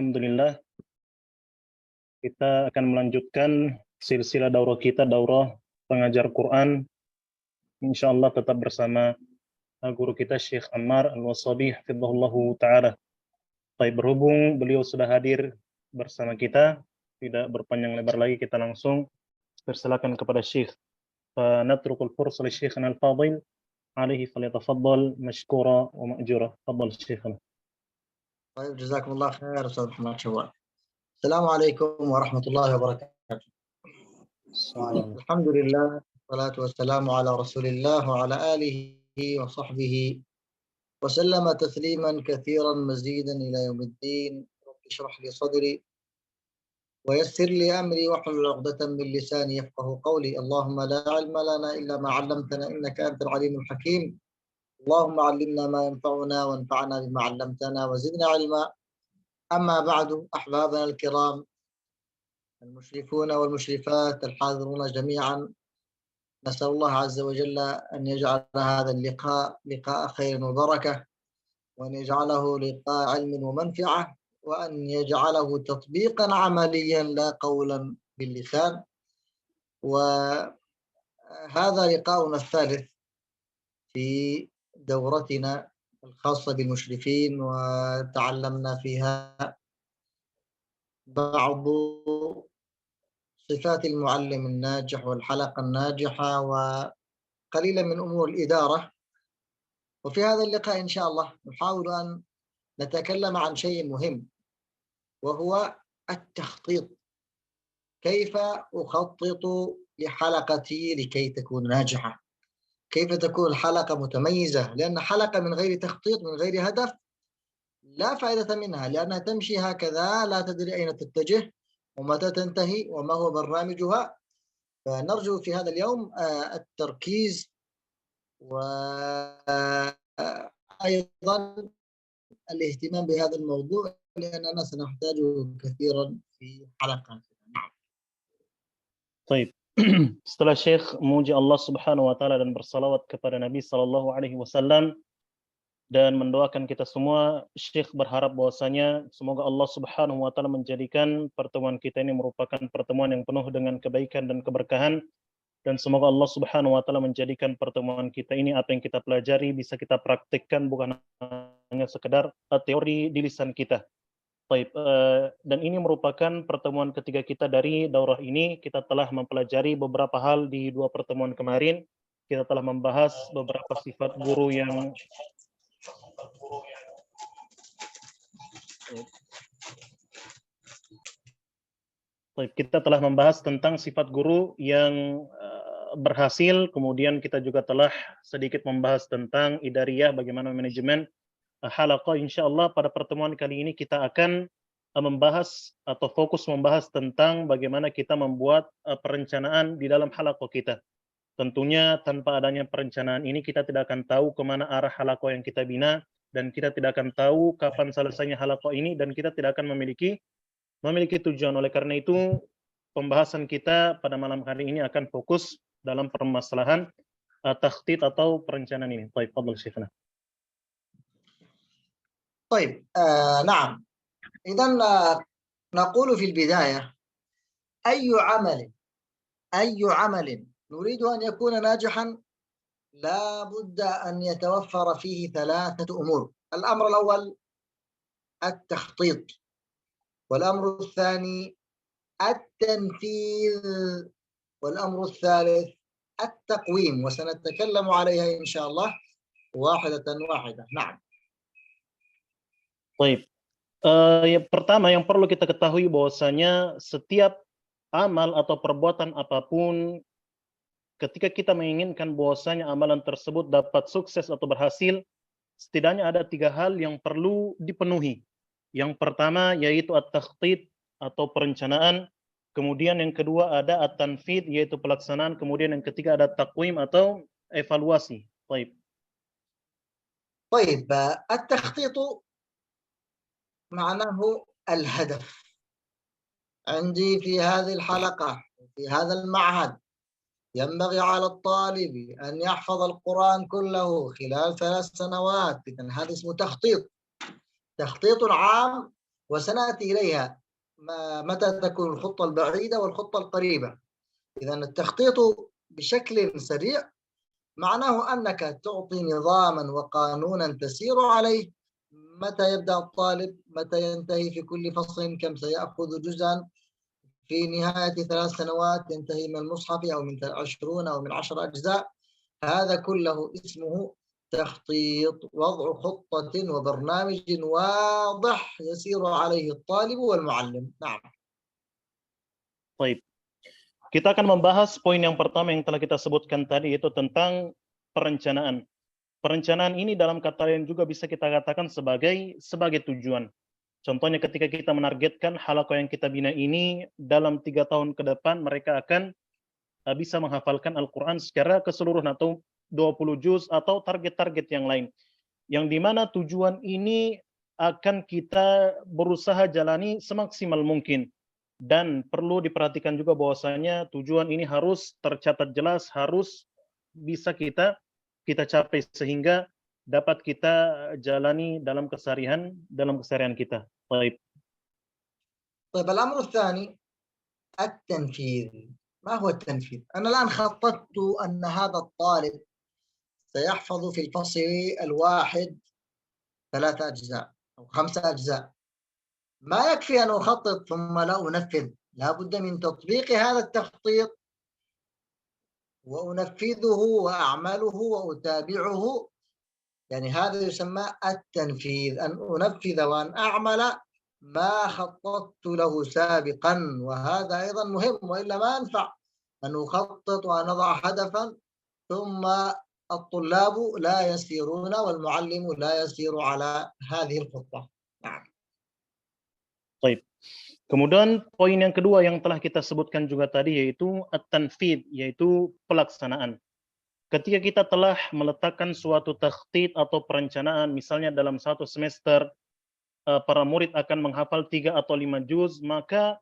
Alhamdulillah, kita akan melanjutkan silsilah daurah kita, daurah pengajar Quran. Insyaallah tetap bersama guru kita Syekh Ammar Al-Wasabi hafizahullahu taala. Baik, berhubung beliau sudah hadir bersama kita, tidak berpanjang lebar lagi, kita langsung persilakan kepada Syekh. Natrukul fursa li Syekhana Al-Fadil, alaihi falyatafaddal mashkura wa ma'jura. Tafadhal Syekhana. طيب جزاكم الله خير أستاذ محمد شوال. السلام عليكم ورحمة الله وبركاته. الحمد لله والصلاة والسلام على رسول الله وعلى آله وصحبه وسلم تسليما كثيرا مزيدا إلى يوم الدين. رب اشرح لي صدري ويسر لي أمري واحلل عقدة من لساني يفقه قولي. اللهم لا علم لنا إلا ما علمتنا إنك أنت العليم الحكيم. اللهم علمنا ما ينفعنا وانفعنا بما علمتنا وزدنا علما. أما بعد، أحبابنا الكرام المشرفون والمشرفات الحاضرون جميعا، نسأل الله عز وجل أن يجعل هذا اللقاء لقاء خير وبركة، وأن يجعله لقاء علم ومنفعة، وأن يجعله تطبيقا عمليا لا قولا باللسان. وهذا لقاؤنا الثالث في دورتنا الخاصة بالمشرفين، وتعلمنا فيها بعض صفات المعلم الناجح والحلقة الناجحة وقليلا من أمور الإدارة. وفي هذا اللقاء إن شاء الله نحاول أن نتكلم عن شيء مهم، وهو التخطيط. كيف أخطط لحلقتي لكي تكون ناجحة؟ كيف تكون الحلقة متميزة؟ لأن حلقة من غير تخطيط، من غير هدف، لا فائدة منها، لأنها تمشي هكذا لا تدري أين تتجه ومتى تنتهي وما هو برنامجها. فنرجو في هذا اليوم التركيز، وأيضا الاهتمام بهذا الموضوع، لأننا سنحتاجه كثيرا في حلقاتنا. طيب. Setelah Syekh memuji Allah Subhanahu wa taala dan bersalawat kepada Nabi sallallahu alaihi wasallam dan mendoakan kita semua, Syekh berharap bahwasanya semoga Allah Subhanahu wa taala menjadikan pertemuan kita ini merupakan pertemuan yang penuh dengan kebaikan dan keberkahan, dan semoga Allah Subhanahu wa taala menjadikan pertemuan kita ini, apa yang kita pelajari bisa kita praktikkan, bukan hanya sekedar teori di lisan kita. Baik, dan ini merupakan pertemuan ketiga kita dari daurah ini. Kita telah mempelajari beberapa hal di dua pertemuan kemarin. Kita telah membahas beberapa sifat guru yang kita telah membahas tentang sifat guru yang berhasil. Kemudian kita juga telah sedikit membahas tentang idariyah, bagaimana manajemen halaqah. Insyaallah pada pertemuan kali ini kita akan membahas atau fokus membahas tentang bagaimana kita membuat perencanaan di dalam halaqah kita. Tentunya tanpa adanya perencanaan ini kita tidak akan tahu kemana arah halaqah yang kita bina, dan kita tidak akan tahu kapan selesainya halaqah ini, dan kita tidak akan memiliki tujuan. Oleh karena itu pembahasan kita pada malam hari ini akan fokus dalam permasalahan takhtid atau perencanaan ini. Baik, fadhil Syekhna. طيب نعم، إذن نقول في البداية أي عمل نريد أن يكون ناجحا لا بد أن يتوفر فيه ثلاثة أمور. الأمر الأول التخطيط، والأمر الثاني التنفيذ، والأمر الثالث التقويم، وسنتكلم عليها إن شاء الله واحدة واحدة. نعم. Baik. Yang pertama yang perlu kita ketahui bahwasanya setiap amal atau perbuatan apapun, ketika kita menginginkan bahwasanya amalan tersebut dapat sukses atau berhasil, setidaknya ada tiga hal yang perlu dipenuhi. Yang pertama yaitu at-takhtid atau perencanaan, kemudian yang kedua ada at-tanfidh yaitu pelaksanaan, kemudian yang ketiga ada taqwim atau evaluasi. Baik. طيب التخطيط معناه الهدف. عندي في هذه الحلقة في هذا المعهد ينبغي على الطالب أن يحفظ القرآن كله خلال 3 سنوات. إذن هذا اسمه تخطيط عام وسنأتي إليها متى تكون الخطة البعيدة والخطة القريبة. إذا التخطيط بشكل سريع معناه أنك تعطي نظاما وقانونا تسير عليه، متى يبدأ الطالب، متى ينتهي في كل فصل، كم سيأخذ جزءا، في نهاية 3 سنوات ينتهي من المصحف أو من 20 أو من 10 أجزاء. هذا كله اسمه تخطيط، وضع خطة وبرنامج واضح يسير عليه الطالب والمعلم. نعم. Baik. Kita akan membahas poin yang pertama yang telah kita sebutkan tadi, yaitu tentang perencanaan. Perencanaan ini dalam kata lain juga bisa kita katakan sebagai tujuan. Contohnya ketika kita menargetkan halaqah yang kita bina ini dalam 3 tahun ke depan mereka akan bisa menghafalkan Al-Quran secara keseluruhan atau 20 juz atau target-target yang lain. Yang dimana tujuan ini akan kita berusaha jalani semaksimal mungkin. Dan perlu diperhatikan juga bahwasanya tujuan ini harus tercatat jelas, harus bisa kita capai sehingga dapat kita jalani dalam keseharian kita. Baik. طيب الأمر الثاني التنفيذ. ما هو التنفيذ؟ أنا الآن خططت أن هذا الطالب سيحفظ في الفصل الواحد 3 أجزاء أو 5 أجزاء. ما يكفي أن أخطط ثم لا أنفذ، لا بد من تطبيق هذا التخطيط وأنفذه وأعمله وأتابعه. يعني هذا يسمى التنفيذ، أن أنفذ وأن أعمل ما خططت له سابقا. وهذا أيضا مهم، وإلا ما ينفع أن أخطط وأن أضع هدفا ثم الطلاب لا يسيرون والمعلم لا يسير على هذه الخطة. نعم. Baik. Kemudian poin yang kedua yang telah kita sebutkan juga tadi yaitu at-tanfidh, yaitu pelaksanaan. Ketika kita telah meletakkan suatu takhtit atau perencanaan, misalnya dalam 1 semester para murid akan menghafal 3 atau 5 juz, maka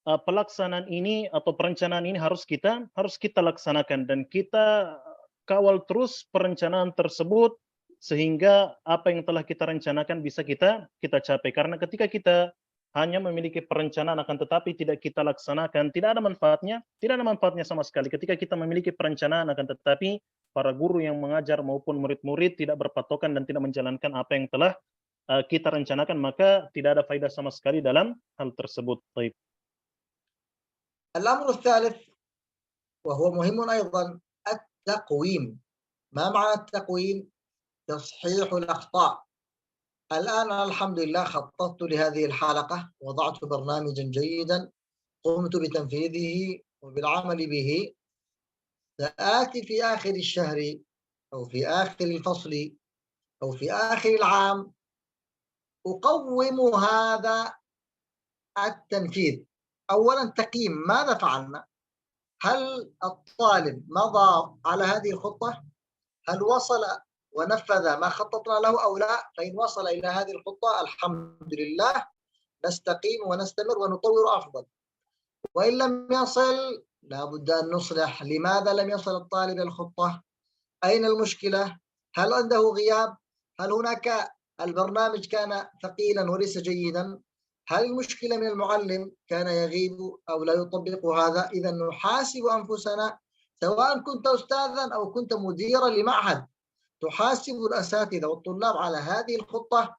pelaksanaan ini atau perencanaan ini harus kita laksanakan dan kita kawal terus perencanaan tersebut sehingga apa yang telah kita rencanakan bisa kita capai. Karena ketika kita hanya memiliki perencanaan akan tetapi tidak kita laksanakan, tidak ada manfaatnya sama sekali. Ketika kita memiliki perencanaan akan tetapi para guru yang mengajar maupun murid-murid tidak berpatokan dan tidak menjalankan apa yang telah kita rencanakan, maka tidak ada faedah sama sekali dalam hal tersebut. Baik. الأمر الثالث وهو مهم أيضا التقويم. ما معنى التقويم؟ تصحيح الأخطاء. الآن الحمد لله خططت لهذه الحلقة، وضعت برنامجا جيدا قمت بتنفيذه وبالعمل به. سآتي في آخر الشهر أو في آخر الفصل أو في آخر العام أقوم هذا التنفيذ. أولا تقييم، ماذا فعلنا؟ هل الطالب مضى على هذه الخطة؟ هل وصل ونفذ ما خططنا له أو لا؟ فإن وصل إلى هذه الخطة الحمد لله نستقيم ونستمر ونطور أفضل، وإن لم يصل لا بد أن نصلح. لماذا لم يصل الطالب إلى الخطة؟ أين المشكلة؟ هل عنده غياب؟ هل هناك البرنامج كان ثقيلا وليس جيدا؟ هل المشكلة من المعلم كان يغيب أو لا يطبق هذا؟ إذا نحاسب أنفسنا، سواء كنت أستاذا أو كنت مديرا لمعهد، تحاسب الأساتذة والطلاب على هذه الخطة.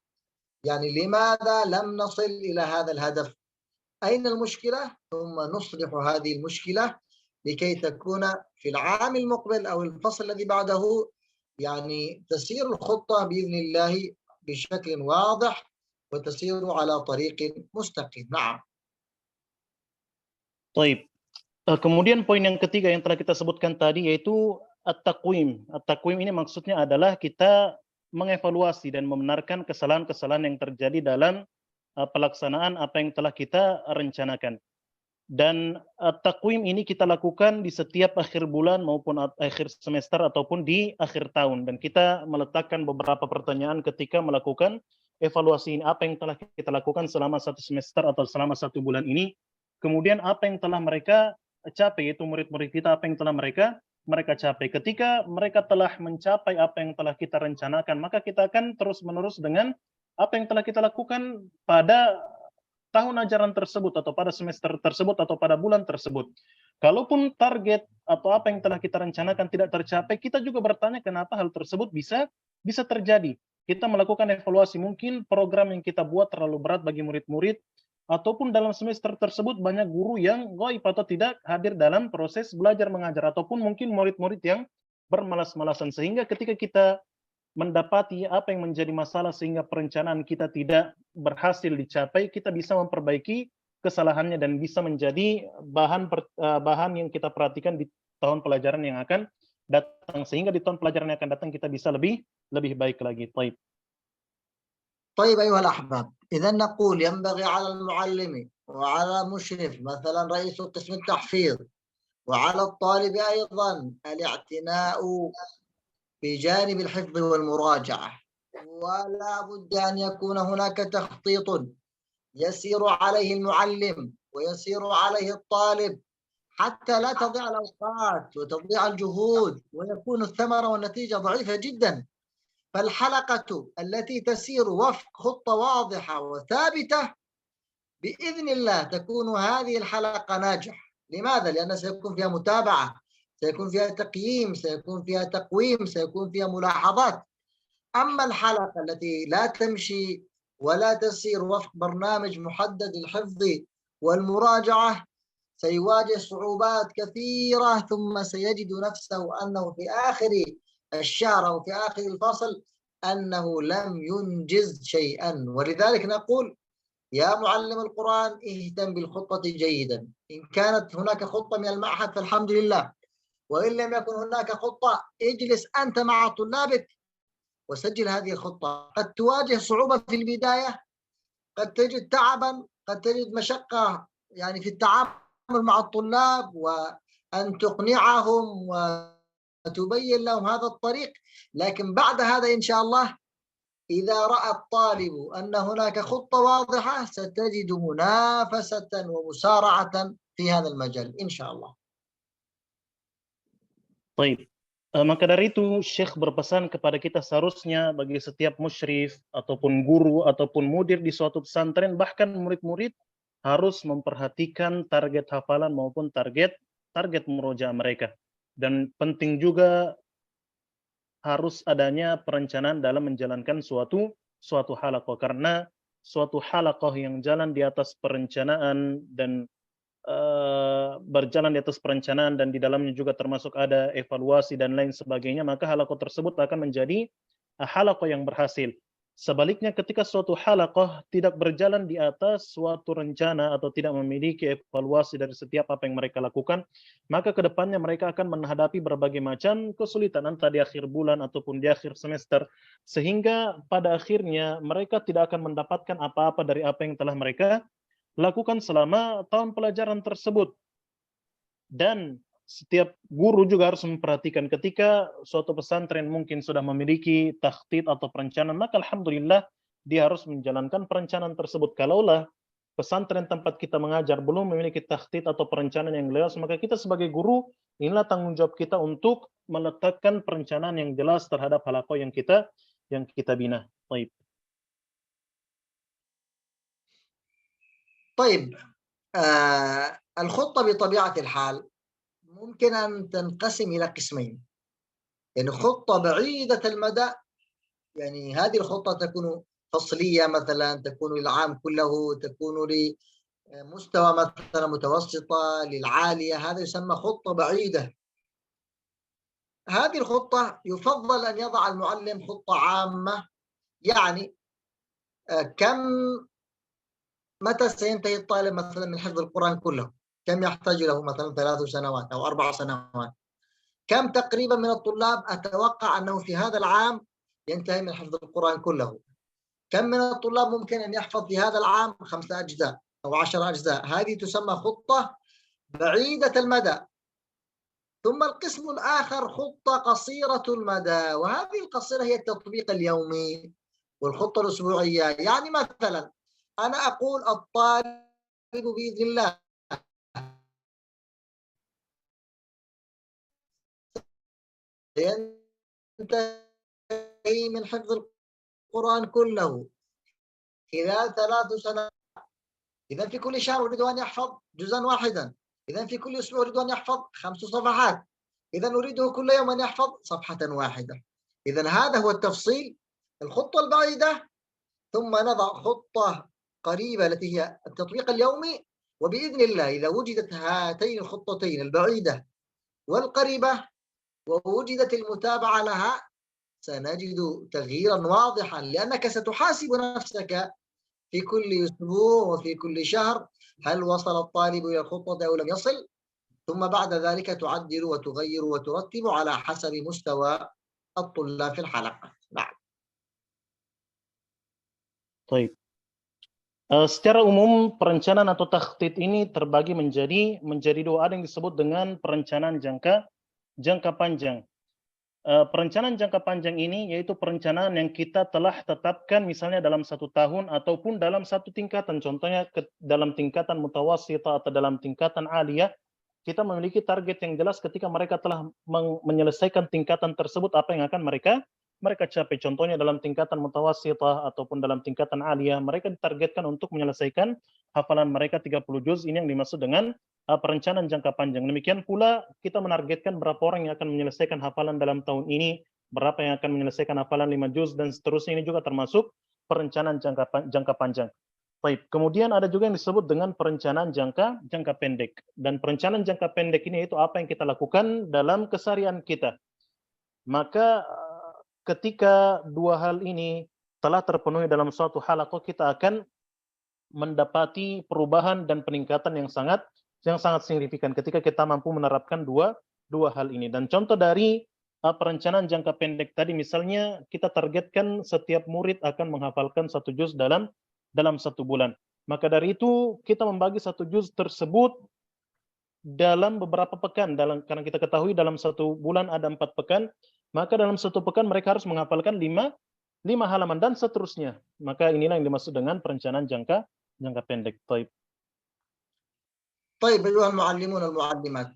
يعني لماذا لم نصل إلى هذا الهدف؟ أين المشكلة؟ ثم نصلح هذه المشكلة لكي تكون في العام المقبل أو الفصل الذي بعده يعني تسير الخطة بإذن الله بشكل واضح وتسير على طريق مستقيم. نعم. Baik. Kemudian poin yang ketiga yang telah kita sebutkan tadi yaitu at-taqwim. At-taqwim ini maksudnya adalah kita mengevaluasi dan membenarkan kesalahan-kesalahan yang terjadi dalam pelaksanaan apa yang telah kita rencanakan. Dan at-taqwim ini kita lakukan di setiap akhir bulan maupun akhir semester ataupun di akhir tahun. Dan kita meletakkan beberapa pertanyaan ketika melakukan evaluasi ini, apa yang telah kita lakukan selama 1 semester atau selama 1 bulan ini. Kemudian apa yang telah mereka capai, yaitu murid-murid kita, apa yang telah mereka capai. Ketika mereka telah mencapai apa yang telah kita rencanakan, maka kita akan terus-menerus dengan apa yang telah kita lakukan pada tahun ajaran tersebut atau pada semester tersebut atau pada bulan tersebut. Kalaupun target atau apa yang telah kita rencanakan tidak tercapai, kita juga bertanya kenapa hal tersebut bisa terjadi. Kita melakukan evaluasi, mungkin program yang kita buat terlalu berat bagi murid-murid, ataupun dalam semester tersebut banyak guru yang gaib atau tidak hadir dalam proses belajar mengajar, ataupun mungkin murid-murid yang bermalas-malasan, sehingga ketika kita mendapati apa yang menjadi masalah sehingga perencanaan kita tidak berhasil dicapai, kita bisa memperbaiki kesalahannya dan bisa menjadi bahan yang kita perhatikan di tahun pelajaran yang akan datang, sehingga di tahun pelajaran yang akan datang kita bisa lebih baik lagi. Baik. طيب أيها الأحباب، إذا نقول ينبغي على المعلم وعلى مشرف مثلا رئيس قسم التحفيظ وعلى الطالب أيضا الاعتناء بجانب الحفظ والمراجعة، ولا بد أن يكون هناك تخطيط يسير عليه المعلم ويسير عليه الطالب حتى لا تضيع الأوقات وتضيع الجهود ويكون الثمرة والنتيجة ضعيفة جدا. فالحلقة التي تسير وفق خطة واضحة وثابتة بإذن الله تكون هذه الحلقة ناجحة. لماذا؟ لأن سيكون فيها متابعة، سيكون فيها تقييم، سيكون فيها تقويم، سيكون فيها ملاحظات. أما الحلقة التي لا تمشي ولا تسير وفق برنامج محدد للحفظ والمراجعة سيواجه صعوبات كثيرة، ثم سيجد نفسه أنه في آخر الشهر أو في آخر الفصل أنه لم ينجز شيئا. ولذلك نقول يا معلم القرآن اهتم بالخطة جيدا. إن كانت هناك خطة من المعهد فالحمد لله، وإن لم يكن هناك خطة اجلس أنت مع طلابك وسجل هذه الخطة. قد تواجه صعوبة في البداية، قد تجد تعبا، قد تجد مشقة يعني في التعامل مع الطلاب وأن تقنعهم وتبين لهم هذا الطريق، لكن بعد هذا إن شاء الله إذا رأى الطالب أن هناك خطة واضحة ستجد منافسة ومسارعة في هذا المجال إن شاء الله. Baik. Maka dari itu Syekh berpesan kepada kita seharusnya bagi setiap musyrif ataupun guru ataupun mudir di suatu pesantren, bahkan murid-murid harus memperhatikan target hafalan maupun target murojaah mereka. Dan penting juga harus adanya perencanaan dalam menjalankan suatu halaqah, karena suatu halaqah yang jalan di atas perencanaan dan berjalan di atas perencanaan dan di dalamnya juga termasuk ada evaluasi dan lain sebagainya, maka halaqah tersebut akan menjadi halaqah yang berhasil. Sebaliknya ketika suatu halaqah tidak berjalan di atas suatu rencana atau tidak memiliki evaluasi dari setiap apa yang mereka lakukan, maka kedepannya mereka akan menghadapi berbagai macam kesulitan entah di akhir bulan ataupun di akhir semester, sehingga pada akhirnya mereka tidak akan mendapatkan apa-apa dari apa yang telah mereka lakukan selama tahun pelajaran tersebut. Dan setiap guru juga harus memperhatikan ketika suatu pesantren mungkin sudah memiliki takhtid atau perencanaan, maka alhamdulillah dia harus menjalankan perencanaan tersebut. Kalaulah pesantren tempat kita mengajar belum memiliki takhtid atau perencanaan yang jelas, maka kita sebagai guru, inilah tanggung jawab kita untuk meletakkan perencanaan yang jelas terhadap halaqah yang kita bina. Baik. طيب الخطة بطبيعة الحال ممكن أن تنقسم إلى قسمين. يعني خطة بعيدة المدى، يعني هذه الخطة تكون فصلية مثلا، تكون للعام كله، تكون لمستوى مثلا متوسطة للعالية، هذا يسمى خطة بعيدة. هذه الخطة يفضل أن يضع المعلم خطة عامة، يعني متى سينتهي الطالب مثلا من حفظ القرآن كله، كم يحتاج له مثلا 3 سنوات أو 4 سنوات، كم تقريبا من الطلاب أتوقع أنه في هذا العام ينتهي من حفظ القرآن كله، كم من الطلاب ممكن أن يحفظ في هذا العام 5 أجزاء أو 10 أجزاء. هذه تسمى خطة بعيدة المدى. ثم القسم الآخر خطة قصيرة المدى، وهذه القصيرة هي التطبيق اليومي والخطة الأسبوعية. يعني مثلا أنا أقول الطالب بإذن الله ينتهي من حفظ القرآن كله خلال 3 سنوات، إذا في كل شهر أريد أن يحفظ جزءا واحدا. إذا في كل أسبوع أريد أن يحفظ 5 صفحات. إذا أريده كل يوم أن يحفظ صفحة واحدة. إذا هذا هو التفصيل، الخطة البعيدة، ثم نضع خطة قريبة التي هي التطبيق اليومي. وبإذن الله إذا وجدت هاتين الخطتين البعيدة والقريبة ووجدت المتابعة لها سنجد تغييرا واضحا، لأنك ستحاسب نفسك في كل أسبوع وفي كل شهر هل وصل الطالب إلى الخطة أو لم يصل، ثم بعد ذلك تعدل وتغير وترتب على حسب مستوى الطلاب في الحلقة. نعم. طيب. Secara umum perencanaan atau takhtit ini terbagi menjadi dua. Ada yang disebut dengan perencanaan jangka panjang. Perencanaan jangka panjang ini yaitu perencanaan yang kita telah tetapkan misalnya dalam 1 tahun ataupun dalam satu tingkatan. Contohnya dalam tingkatan mutawassithah atau dalam tingkatan aliyah, kita memiliki target yang jelas ketika mereka telah menyelesaikan tingkatan tersebut apa yang akan mereka capai. Contohnya dalam tingkatan mutawassithah ataupun dalam tingkatan aliyah, mereka ditargetkan untuk menyelesaikan hafalan mereka 30 juz. Ini yang dimaksud dengan perencanaan jangka panjang. Demikian pula kita menargetkan berapa orang yang akan menyelesaikan hafalan dalam tahun ini, berapa yang akan menyelesaikan hafalan 5 juz, dan seterusnya. Ini juga termasuk perencanaan jangka panjang. Baik, kemudian ada juga yang disebut dengan perencanaan jangka pendek. Dan perencanaan jangka pendek ini itu apa yang kita lakukan dalam keseharian kita. Maka ketika dua hal ini telah terpenuhi dalam suatu halaqah, kita akan mendapati perubahan dan peningkatan yang sangat signifikan ketika kita mampu menerapkan dua hal ini. Dan contoh dari perencanaan jangka pendek tadi, misalnya kita targetkan setiap murid akan menghafalkan 1 juz dalam 1 bulan. Maka dari itu kita membagi 1 juz tersebut dalam beberapa pekan. Karena kita ketahui dalam 1 bulan ada 4 pekan, maka dalam 1 pekan mereka harus menghafalkan 5 halaman dan seterusnya. Maka inilah yang dimaksud dengan perencanaan jangka pendek. طيب أيها المعلمون والمعلمات،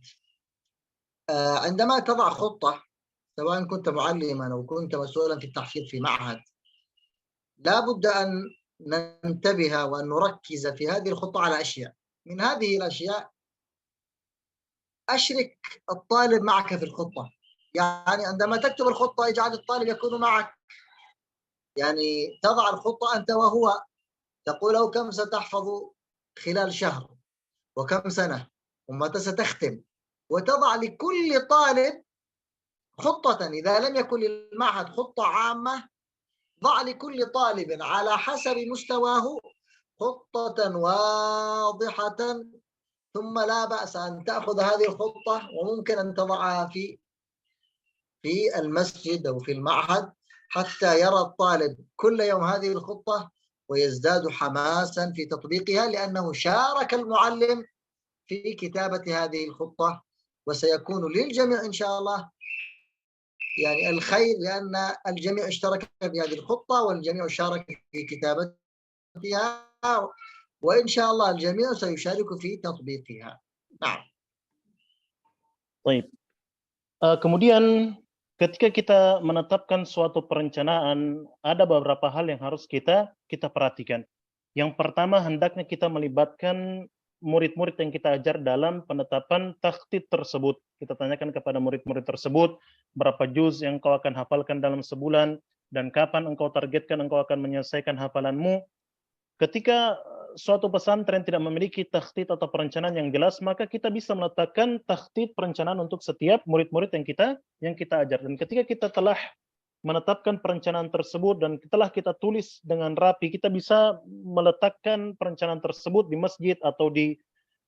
عندما تضع خطة سواء كنت معلما أو كنت مسؤولا في التحفيظ في معهد، لا بد أن ننتبه وأن نركز في هذه الخطة على أشياء. من هذه الأشياء أشرك الطالب معك في الخطة. يعني عندما تكتب الخطة اجعل الطالب يكون معك، يعني تضع الخطة أنت وهو، تقول له كم ستحفظ خلال شهر وكم سنة ومتى ستختم، وتضع لكل طالب خطة. إذا لم يكن للمعهد خطة عامة ضع لكل طالب على حسب مستواه خطة واضحة، ثم لا بأس أن تأخذ هذه الخطة وممكن أن تضعها في المسجد أو في المعهد حتى يرى الطالب كل يوم هذه الخطة ويزداد حماسا في تطبيقها، لأنه شارك المعلم في كتابة هذه الخطة، وسيكون للجميع إن شاء الله يعني الخير، لأن الجميع اشترك في هذه الخطة والجميع شارك في كتابتها، وإن شاء الله الجميع سيشارك في تطبيقها. نعم. Baik. Kemudian ketika kita menetapkan suatu perencanaan, ada beberapa hal yang harus kita perhatikan. Yang pertama, hendaknya kita melibatkan murid-murid yang kita ajar dalam penetapan takhtit tersebut. Kita tanyakan kepada murid-murid tersebut, berapa juz yang kau akan hafalkan dalam sebulan, dan kapan engkau targetkan engkau akan menyelesaikan hafalanmu. Ketika suatu pesantren tidak memiliki takhtit atau perencanaan yang jelas, maka kita bisa meletakkan takhtit perencanaan untuk setiap murid-murid yang kita ajar. Dan ketika kita telah menetapkan perencanaan tersebut dan telah kita tulis dengan rapi, kita bisa meletakkan perencanaan tersebut di masjid atau di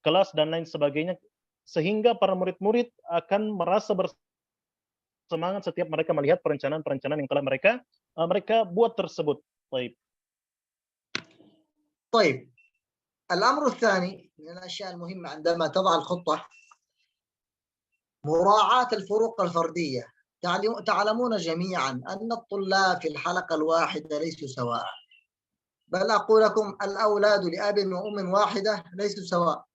kelas dan lain sebagainya, sehingga para murid-murid akan merasa bersemangat setiap mereka melihat perencanaan-perencanaan yang telah mereka buat tersebut. طيب الأمر الثاني من الأشياء المهمة عندما تضع الخطة مراعاة الفروق الفردية. تعلمون جميعا أن الطلاب في الحلقة الواحدة ليسوا سواء، بل أقول لكم الأولاد لأب وأم واحدة ليسوا سواء.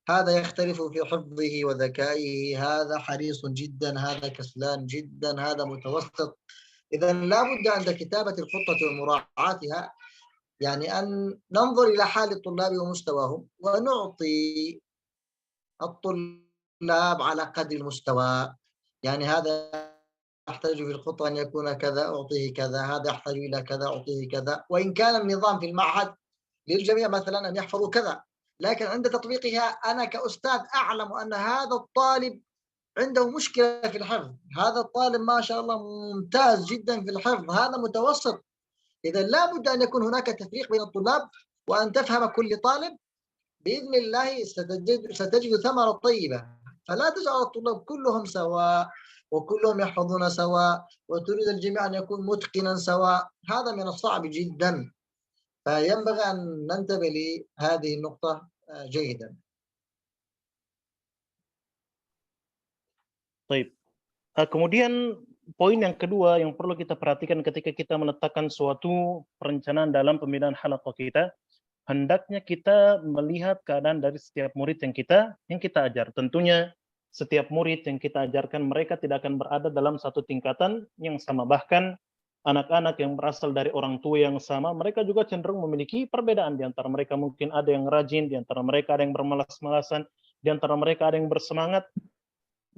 هذا يختلف في حفظه وذكائه، هذا حريص جدا، هذا كسلان جدا، هذا متوسط. إذا لا بد عند كتابة الخطة ومراعاتها يعني أن ننظر إلى حال الطلاب ومستواهم ونعطي الطلاب على قدر المستوى. يعني هذا يحتاج في الخطة أن يكون كذا أعطيه كذا، هذا يحتاج إلى كذا أعطيه كذا، وإن كان النظام في المعهد للجميع مثلا أن يحفظوا كذا، لكن عند تطبيقها أنا كأستاذ أعلم أن هذا الطالب عنده مشكلة في الحفظ، هذا الطالب ما شاء الله ممتاز جدا في الحفظ، هذا متوسط. إذا لابد أن يكون هناك تفريق بين الطلاب، وأن تفهم كل طالب بإذن الله ستجد ثمرة طيبة. فلا تجعل الطلاب كلهم سواء وكلهم يحفظون سواء وتريد الجميع أن يكون متقنا سواء، هذا من الصعب جدا. فينبغي أن ننتبه لهذه النقطة جيدا. Baik. Kemudian poin yang kedua yang perlu kita perhatikan ketika kita meletakkan suatu perencanaan dalam pembinaan halaqah kita, hendaknya kita melihat keadaan dari setiap murid yang kita ajar. Tentunya setiap murid yang kita ajarkan mereka tidak akan berada dalam satu tingkatan yang sama. Bahkan anak-anak yang berasal dari orang tua yang sama, mereka juga cenderung memiliki perbedaan. Di antara mereka mungkin ada yang rajin, di antara mereka ada yang bermalas-malasan, di antara mereka ada yang bersemangat.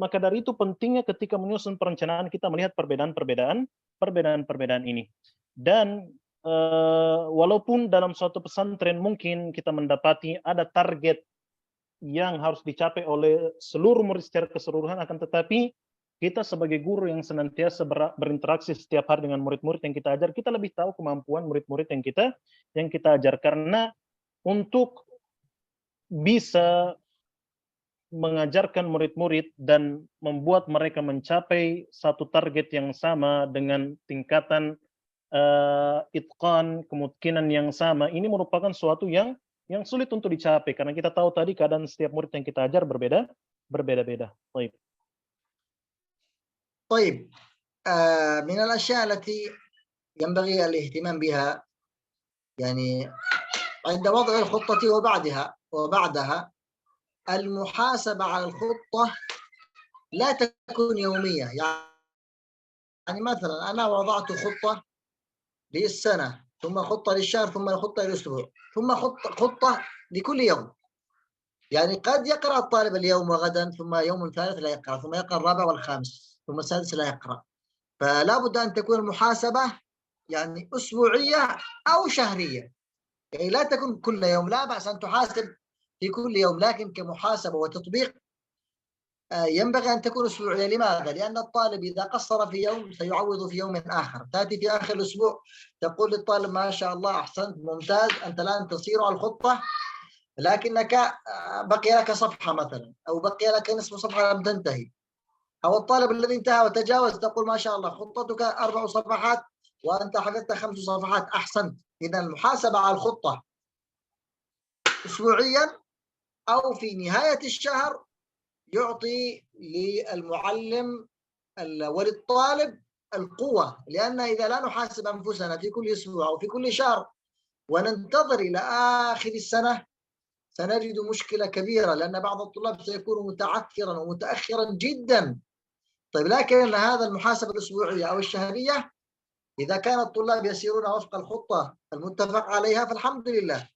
Maka dari itu pentingnya ketika menyusun perencanaan kita melihat perbedaan-perbedaan ini. Dan walaupun dalam suatu pesantren mungkin kita mendapati ada target yang harus dicapai oleh seluruh murid secara keseluruhan, akan tetapi kita sebagai guru yang senantiasa berinteraksi setiap hari dengan murid-murid yang kita ajar, kita lebih tahu kemampuan murid-murid yang kita ajar. Karena untuk bisa mengajarkan murid-murid dan membuat mereka mencapai satu target yang sama dengan tingkatan itqan, kemungkinan yang sama, ini merupakan suatu yang sulit untuk dicapai karena kita tahu tadi keadaan setiap murid yang kita ajar berbeda-beda. Baik. طيب من الأشياء التي ينبغي الاهتمام بها يعني عند وضع الخطة وبعدها المحاسبة على الخطة لا تكون يومية. يعني مثلا أنا وضعت خطة للسنة، ثم خطة للشهر، ثم خطة للأسبوع، ثم خطة لكل يوم. يعني قد يقرأ الطالب اليوم وغدا، ثم يوم ثالث لا يقرأ، ثم يقرأ الرابع والخامس، ثم السادس لا يقرأ. فلا بد أن تكون المحاسبة يعني أسبوعية أو شهرية، يعني لا تكون كل يوم، لا بأس أن تحاسب في كل يوم، لكن كمحاسبة وتطبيق ينبغي أن تكون أسبوعية. لماذا؟ لأن الطالب إذا قصر في يوم سيعوض في يوم آخر. تأتي في آخر الأسبوع تقول للطالب ما شاء الله أحسنت ممتاز، أنت الآن تصير على الخطة، لكنك بقي لك صفحة مثلا، أو بقي لك نصف صفحة لم تنتهي. أو الطالب الذي انتهى وتجاوز تقول ما شاء الله خطتك 4 صفحات وأنت حفظت 5 صفحات، أحسنت. إذا المحاسبة على الخطة أسبوعيا أو في نهاية الشهر يعطي للمعلم وللطالب القوة. لأن إذا لا نحاسب أنفسنا في كل أسبوع أو في كل شهر وننتظر إلى آخر السنة سنجد مشكلة كبيرة، لأن بعض الطلاب سيكون متعثرا ومتأخرا جدا. طيب لكن هذا المحاسبة الأسبوعية أو الشهرية إذا كان الطلاب يسيرون وفق الخطة المتفق عليها فالحمد لله،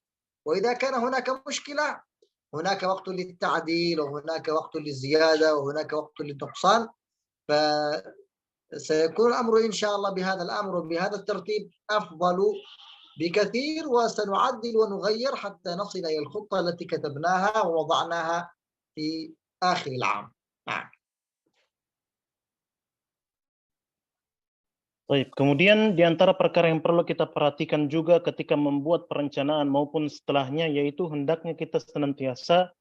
وإذا كان هناك مشكلة هناك وقت للتعديل وهناك وقت للزيادة وهناك وقت للنقصان. فسيكون الأمر إن شاء الله بهذا الأمر وبهذا الترتيب أفضل بكثير، وسنعدل ونغير حتى نصل إلى الخطة التي كتبناها ووضعناها في آخر العام. نعم. Baik, kemudian di antara perkara yang perlu kita perhatikan juga ketika membuat perencanaan maupun setelahnya, yaitu hendaknya kita senantiasa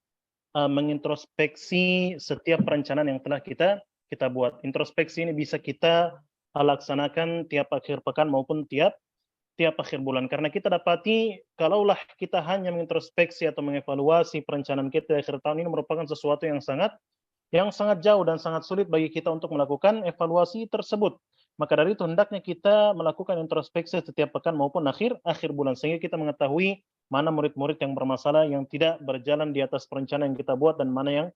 mengintrospeksi setiap perencanaan yang telah kita buat. Introspeksi ini bisa kita laksanakan tiap akhir pekan maupun tiap akhir bulan. Karena kita dapati kalaulah kita hanya mengintrospeksi atau mengevaluasi perencanaan kita di akhir tahun, ini merupakan sesuatu yang sangat jauh dan sangat sulit bagi kita untuk melakukan evaluasi tersebut. Maka dari itu hendaknya kita melakukan introspeksi setiap pekan maupun akhir bulan, sehingga kita mengetahui mana murid-murid yang bermasalah, yang tidak berjalan di atas perencanaan yang kita buat, dan mana yang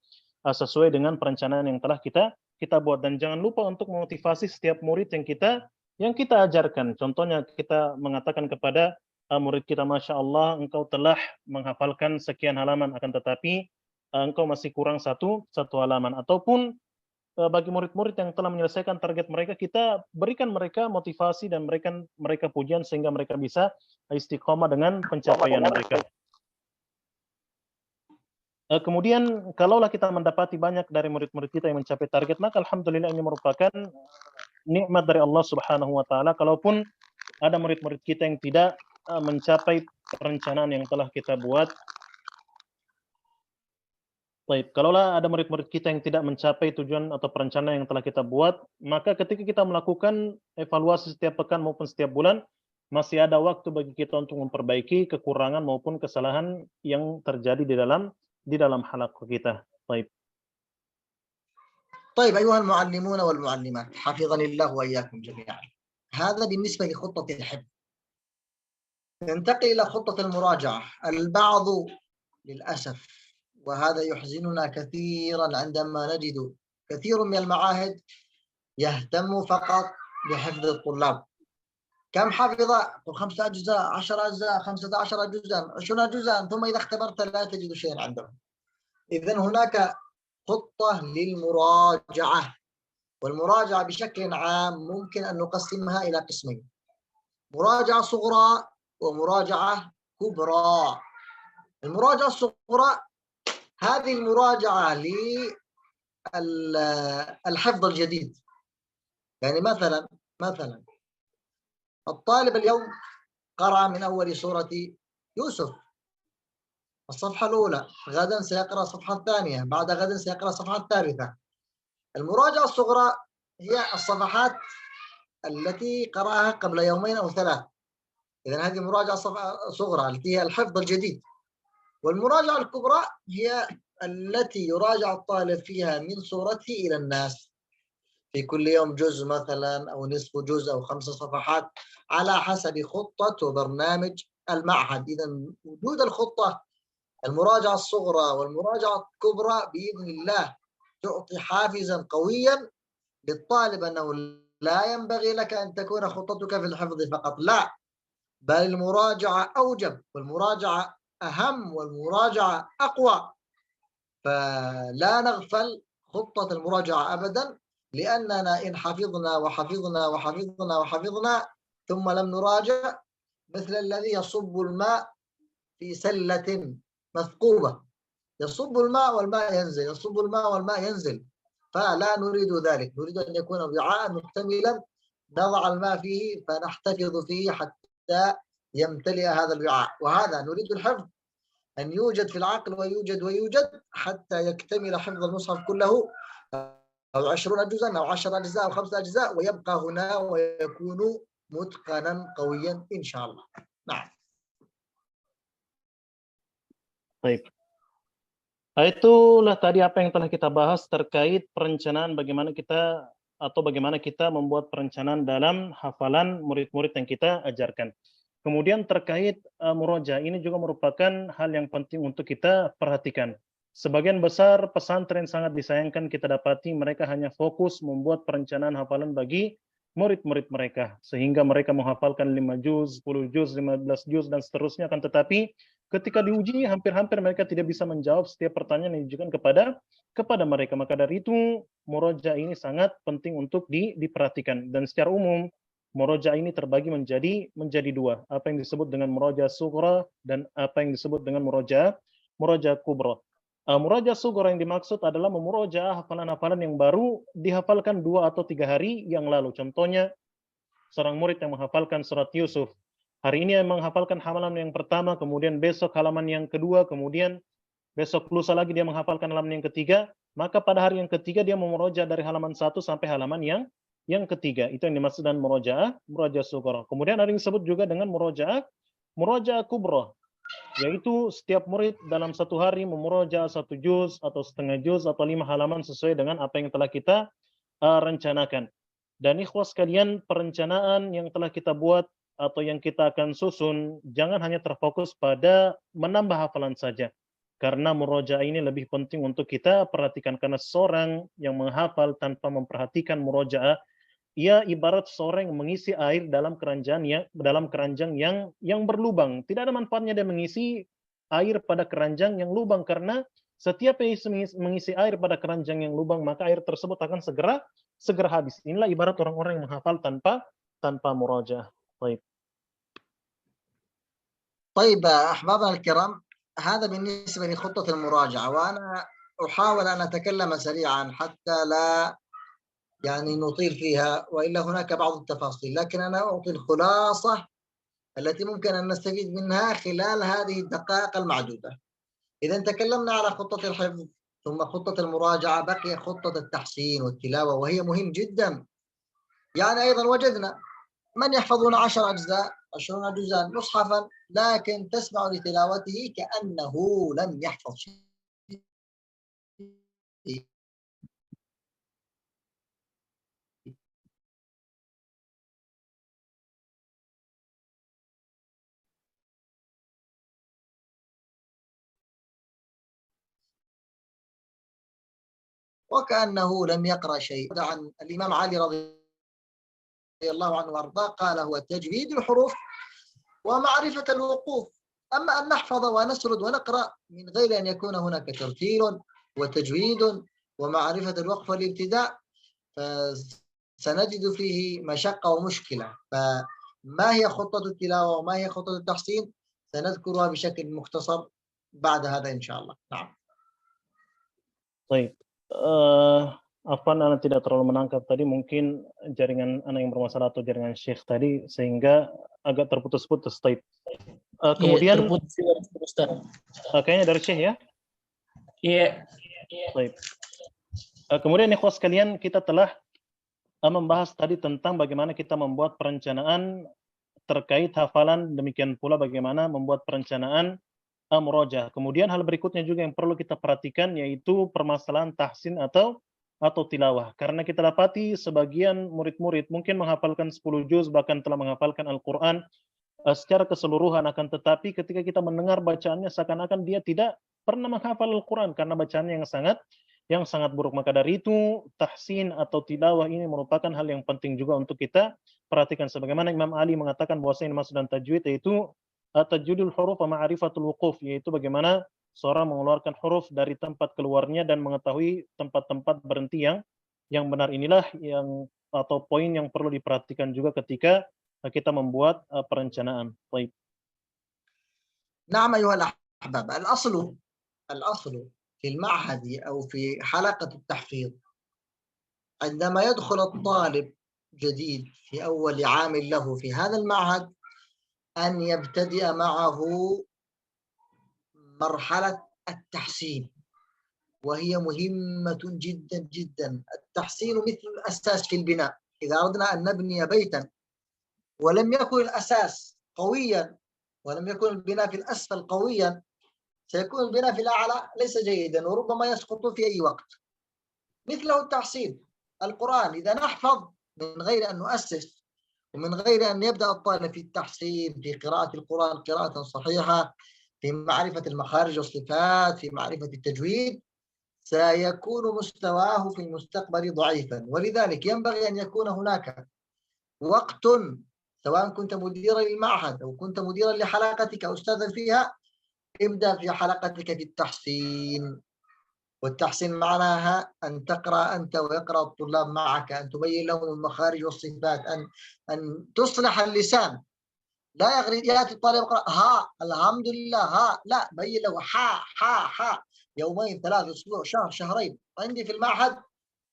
sesuai dengan perencanaan yang telah kita buat. Dan jangan lupa untuk memotivasi setiap murid yang kita ajarkan. Contohnya kita mengatakan kepada murid kita, Masya Allah, engkau telah menghafalkan sekian halaman, akan tetapi engkau masih kurang satu halaman. Ataupun bagi murid-murid yang telah menyelesaikan target mereka, kita berikan mereka motivasi dan berikan mereka pujian sehingga mereka bisa istiqomah dengan pencapaian mereka. Kemudian kalaulah kita mendapati banyak dari murid-murid kita yang mencapai target, maka alhamdulillah ini merupakan nikmat dari Allah Subhanahu wa taala. Kalaupun ada murid-murid kita yang tidak mencapai perencanaan yang telah kita buat, baik, kalaulah ada murid-murid kita yang tidak mencapai tujuan atau perencanaan yang telah kita buat, maka ketika kita melakukan evaluasi setiap pekan maupun setiap bulan, masih ada waktu bagi kita untuk memperbaiki kekurangan maupun kesalahan yang terjadi di dalam halaqah kita. Baik. طيب أيها المعلمون والمعلمات حفظني الله وإياكم جميعا، هذا بالنسبة لخطة الحفظ. ننتقل إلى خطة المراجعة. البعض للأسف، وهذا يحزننا كثيرا، عندما نجد كثير من المعاهد يهتم فقط بحفظ الطلاب. كم حفظ؟ 5 أجزاء، 10 أجزاء، 15 جزءا، 20 جزءا، ثم إذا اختبرت لا تجد شيئا عندهم. إذن هناك خطة للمراجعة، والمراجعة بشكل عام ممكن أن نقسمها إلى قسمين: مراجعة صغرى ومراجعة كبرى. المراجعة الصغرى هذه المراجعة للحفظ الجديد. يعني مثلا الطالب اليوم قرأ من أول سورة يوسف الصفحة الأولى، غدا سيقرأ الصفحة الثانية، بعد غد سيقرأ الصفحة الثالثة. المراجعة الصغرى هي الصفحات التي قرأها قبل يومين أو 3. إذن هذه مراجعة صغرى التي هي الحفظ الجديد. والمراجعة الكبرى هي التي يراجع الطالب فيها من سورته إلى الناس، في كل يوم جزء مثلا أو نصف جزء أو 5 صفحات على حسب خطة وبرنامج المعهد. إذن وجود الخطة المراجعة الصغرى والمراجعة الكبرى بإذن الله تعطي حافزا قويا للطالب، أنه لا ينبغي لك أن تكون خطتك في الحفظ فقط، لا، بل المراجعة أوجب، والمراجعة أهم، والمراجعة أقوى. فلا نغفل خطة المراجعة أبدا، لأننا إن حفظنا وحفظنا وحفظنا وحفظنا ثم لم نراجع، مثل الذي يصب الماء في سلة مثقوبة، يصب الماء والماء ينزل، يصب الماء والماء ينزل. فلا نريد ذلك، نريد أن يكون وعاء مكتملا نضع الماء فيه فنحتفظ فيه حتى يمتلئ هذا الوعاء. وهذا نريد الحفظ أن يوجد في العقل ويوجد حتى يكتمل حفظ المصحف كله، أو 20 جزءا أو 10 أجزاء أو 5 أجزاء، ويبقى هنا ويكون متقنا قويا إن شاء الله. نعم. Baik. Itulah tadi apa yang telah kita bahas terkait perencanaan bagaimana kita membuat perencanaan dalam hafalan murid-murid yang kita ajarkan. Kemudian terkait murojaah, ini juga merupakan hal yang penting untuk kita perhatikan. Sebagian besar pesantren sangat disayangkan kita dapati mereka hanya fokus membuat perencanaan hafalan bagi murid-murid mereka, sehingga mereka menghafalkan 5 juz, 10 juz, 15 juz, dan seterusnya. Akan tetapi ketika diuji, hampir-hampir mereka tidak bisa menjawab setiap pertanyaan yang diajukan kepada mereka. Maka dari itu, murojaah ini sangat penting untuk diperhatikan. Dan secara umum, murojaah ini terbagi menjadi 2. Apa yang disebut dengan murojaah sughra dan apa yang disebut dengan murojaah kubra. Murojaah sughra yang dimaksud adalah memurojaah hafalan-hafalan yang baru dihafalkan 2 atau 3 hari yang lalu. Contohnya, seorang murid yang menghafalkan surat Yusuf. Hari ini yang menghafalkan halaman yang pertama, kemudian besok halaman yang kedua, kemudian besok lusa lagi dia menghafalkan halaman yang ketiga, maka pada hari yang ketiga dia memurojaah dari halaman 1 sampai halaman yang ketiga. Itu yang dimaksud dengan murojaah sughra. Kemudian ada yang disebut juga dengan murojaah kubra, yaitu setiap murid dalam 1 hari memurojaah 1 juz atau setengah juz atau 5 halaman sesuai dengan apa yang telah kita rencanakan. Dan ikhwah sekalian, perencanaan yang telah kita buat atau yang kita akan susun jangan hanya terfokus pada menambah hafalan saja, karena murojaah ini lebih penting untuk kita perhatikan, karena seorang yang menghafal tanpa memperhatikan murojaah ia ibarat seorang yang mengisi air dalam keranjang yang berlubang. Tidak ada manfaatnya dia mengisi air pada keranjang yang lubang, karena setiap mengisi air pada keranjang yang lubang, maka air tersebut akan segera habis. Inilah ibarat orang-orang yang menghafal tanpa murajaah. Baik. طيب أحبابنا الكرام، هذا بالنسبة لخطة المراجعة، وأنا أحاول أن أتكلم سريعا حتى لا يعني نطيل فيها، وإلا هناك بعض التفاصيل، لكن أنا أعطي الخلاصة التي ممكن أن نستفيد منها خلال هذه الدقائق المعدودة. إذا تكلمنا على خطة الحفظ ثم خطة المراجعة، بقي خطة التحسين والتلاوة، وهي مهم جدا. يعني أيضا وجدنا من يحفظون 10 أجزاء 20 جزءا مصحفا، لكن تسمع لتلاوته كأنه لم يحفظ شيء. وكأنه لم يقرأ شيء. عن الإمام علي رضي الله عنه وارضاه قال: هو تجويد الحروف ومعرفة الوقوف. أما أن نحفظ ونسرد ونقرأ من غير أن يكون هناك ترتيل وتجويد ومعرفة الوقف والابتداء، فسنجد فيه مشقة ومشكلة. فما هي خطة التلاوة وما هي خطة التحسين سنذكرها بشكل مختصر بعد هذا إن شاء الله. نعم. Baik. Afwan, Ana tidak terlalu menangkap tadi, mungkin jaringan Ana yang bermasalah atau jaringan Syekh tadi, sehingga agak terputus-putus. Kemudian kayaknya dari Syekh ya? Iya. Baik. Kemudian ikhwas sekalian, kita telah membahas tadi tentang bagaimana kita membuat perencanaan terkait hafalan, demikian pula bagaimana membuat perencanaan murajaah. Kemudian hal berikutnya juga yang perlu kita perhatikan yaitu permasalahan tahsin atau tilawah. Karena kita dapati sebagian murid-murid mungkin menghafalkan 10 juz, bahkan telah menghafalkan Al-Quran secara keseluruhan, akan tetapi ketika kita mendengar bacaannya seakan-akan dia tidak pernah menghafal Al-Quran karena bacaannya yang sangat buruk. Maka dari itu tahsin atau tilawah ini merupakan hal yang penting juga untuk kita perhatikan. Sebagaimana Imam Ali mengatakan bahwasanya maksud dan tajwid yaitu tajwidul huruf wa ma'rifatul wuquf, yaitu bagaimana seorang mengeluarkan huruf dari tempat keluarnya dan mengetahui tempat-tempat berhenti yang benar. Inilah yang atau poin yang perlu diperhatikan juga ketika kita membuat perencanaan. Baik. نعم أيها الأحباب، الأصل في المعهد أو في حلقة التحفيظ عندما يدخل الطالب جديد في أول عام له في هذا المعهد أن يبتدئ معه مرحلة التحسين، وهي مهمة جدا جدا. التحسين مثل الأساس في البناء. إذا أردنا أن نبني بيتا ولم يكن الأساس قويا ولم يكن البناء في الأسفل قويا، سيكون البناء في الأعلى ليس جيدا وربما يسقط في أي وقت. مثله التحسين. القرآن إذا نحفظ من غير أن نؤسس ومن غير أن يبدأ الطالب في التحسين في قراءة القرآن قراءة صحيحة، في معرفة المخارج والصفات، في معرفة التجويد، سيكون مستواه في المستقبل ضعيفا. ولذلك ينبغي أن يكون هناك وقت، سواء كنت مديرا للمعهد أو كنت مديرا لحلقتك أو أستاذا فيها، ابدأ في حلقتك في التحسين. والتحسين معناها أن تقرأ أنت ويقرأ الطلاب معك، أن تبين لهم المخارج والصفات، أن تصلح اللسان. لا يأتي الطالب يقرأ ها الحمد لله ها، لا، بين له ها يومين 3 أسبوع شهر شهرين. عندي في المعهد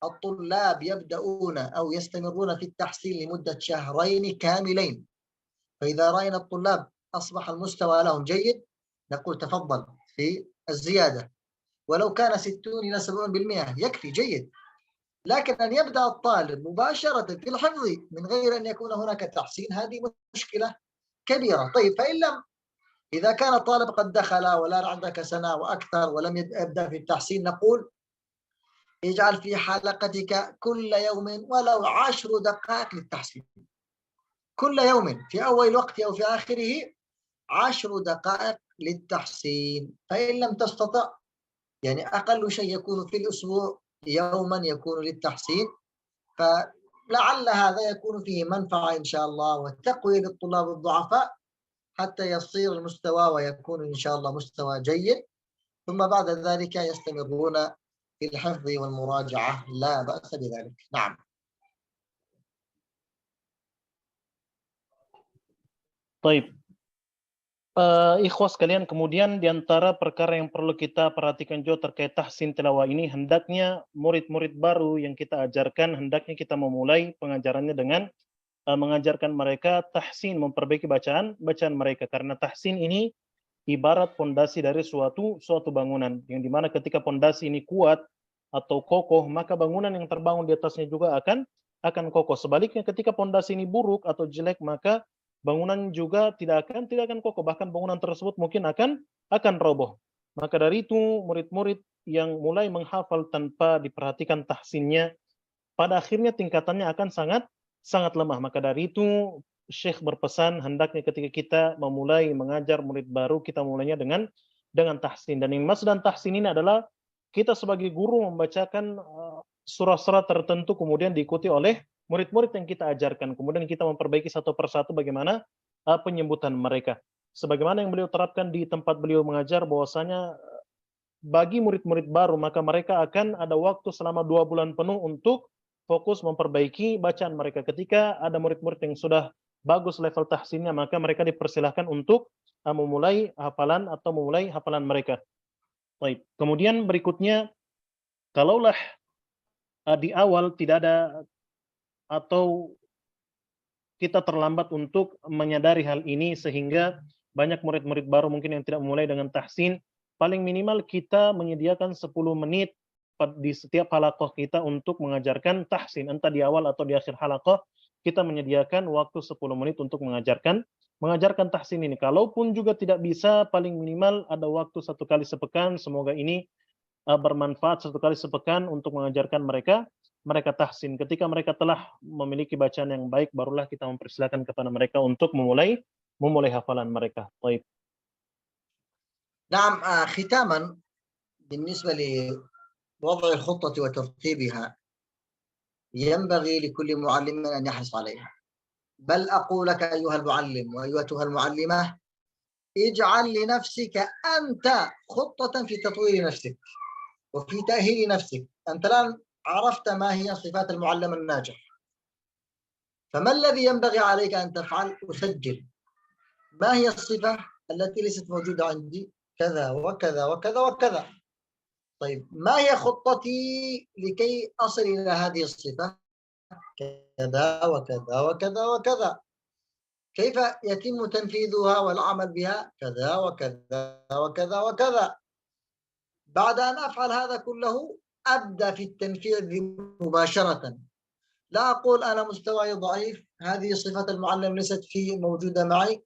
الطلاب يبدأون أو يستمرون في التحسين لمدة 2 شهرين كاملين. فإذا رأينا الطلاب أصبح المستوى لهم جيد نقول تفضل في الزيادة، ولو كان 60 إلى 70% يكفي جيد. لكن أن يبدأ الطالب مباشرة في الحفظ من غير أن يكون هناك تحسين، هذه مشكلة كبيرة. طيب إذا كان الطالب قد دخل ولا عندك سنة وأكثر ولم يبدأ في التحسين، نقول اجعل في حلقتك كل يوم ولو 10 دقائق للتحسين. كل يوم في أول وقت أو في آخره 10 دقائق للتحسين. فإن لم تستطع يعني أقل شيء يكون في الأسبوع يوما يكون للتحسين. لعل هذا يكون فيه منفعة إن شاء الله وتقوية للطلاب الضعفاء حتى يصير المستوى ويكون إن شاء الله مستوى جيد، ثم بعد ذلك يستمرون في الحفظ والمراجعة، لا بأس بذلك. نعم. Baik. Ikhwas sekalian, kemudian di antara perkara yang perlu kita perhatikan juga terkait tahsin tilawah ini, hendaknya murid-murid baru yang kita ajarkan, hendaknya kita memulai pengajarannya dengan mengajarkan mereka tahsin, memperbaiki bacaan mereka, karena tahsin ini ibarat pondasi dari suatu bangunan, yang dimana ketika pondasi ini kuat atau kokoh, maka bangunan yang terbangun di atasnya juga akan kokoh. Sebaliknya ketika pondasi ini buruk atau jelek, maka bangunan juga tidak akan kokoh, bahkan bangunan tersebut mungkin akan roboh. Maka dari itu murid-murid yang mulai menghafal tanpa diperhatikan tahsinnya, pada akhirnya tingkatannya akan sangat lemah. Maka dari itu Syekh berpesan hendaknya ketika kita memulai mengajar murid baru, kita mulainya dengan tahsin. Dan yang maksud dan tahsin ini adalah kita sebagai guru membacakan surah-surah tertentu, kemudian diikuti oleh murid-murid yang kita ajarkan. Kemudian kita memperbaiki satu persatu bagaimana penyebutan mereka. Sebagaimana yang beliau terapkan di tempat beliau mengajar, bahwasanya bagi murid-murid baru, maka mereka akan ada waktu selama 2 bulan penuh untuk fokus memperbaiki bacaan mereka. Ketika ada murid-murid yang sudah bagus level tahsinnya, maka mereka dipersilahkan untuk memulai hafalan mereka. Baik. Kemudian berikutnya, kalaulah di awal tidak ada atau kita terlambat untuk menyadari hal ini sehingga banyak murid-murid baru mungkin yang tidak memulai dengan tahsin, paling minimal kita menyediakan 10 menit di setiap halaqah kita untuk mengajarkan tahsin, entah di awal atau di akhir halaqah kita menyediakan waktu 10 menit untuk mengajarkan tahsin ini. Kalaupun juga tidak bisa, paling minimal ada waktu 1 kali sepekan. Semoga ini bermanfaat 1 kali sepekan untuk mengajarkan mereka tahsin. Ketika mereka telah memiliki bacaan yang baik, barulah kita mempersilakan kepada mereka untuk memulai hafalan mereka. Baik. نعم. ختاما بالنسبة لوضع الخطة وترتيبها ينبغي لكل معلم أن يحرص عليها، بل أقول لك أيها المعلم وأيتها المعلمة، اجعل لنفسك أنت خطة في تطوير نفسك وفي تأهيل نفسك. أنت الآن عرفت ما هي صفات المعلم الناجح، فما الذي ينبغي عليك أن تفعل؟ أسجل ما هي الصفة التي ليست موجودة عندي، كذا وكذا وكذا وكذا. طيب ما هي خطتي لكي أصل إلى هذه الصفة؟ كذا وكذا وكذا وكذا. كيف يتم تنفيذها والعمل بها؟ كذا وكذا وكذا وكذا. بعد أن أفعل هذا كله أبدأ في التنفيذ مباشرة. لا أقول أنا مستواي ضعيف، هذه صفة المعلم ليست موجودة معي،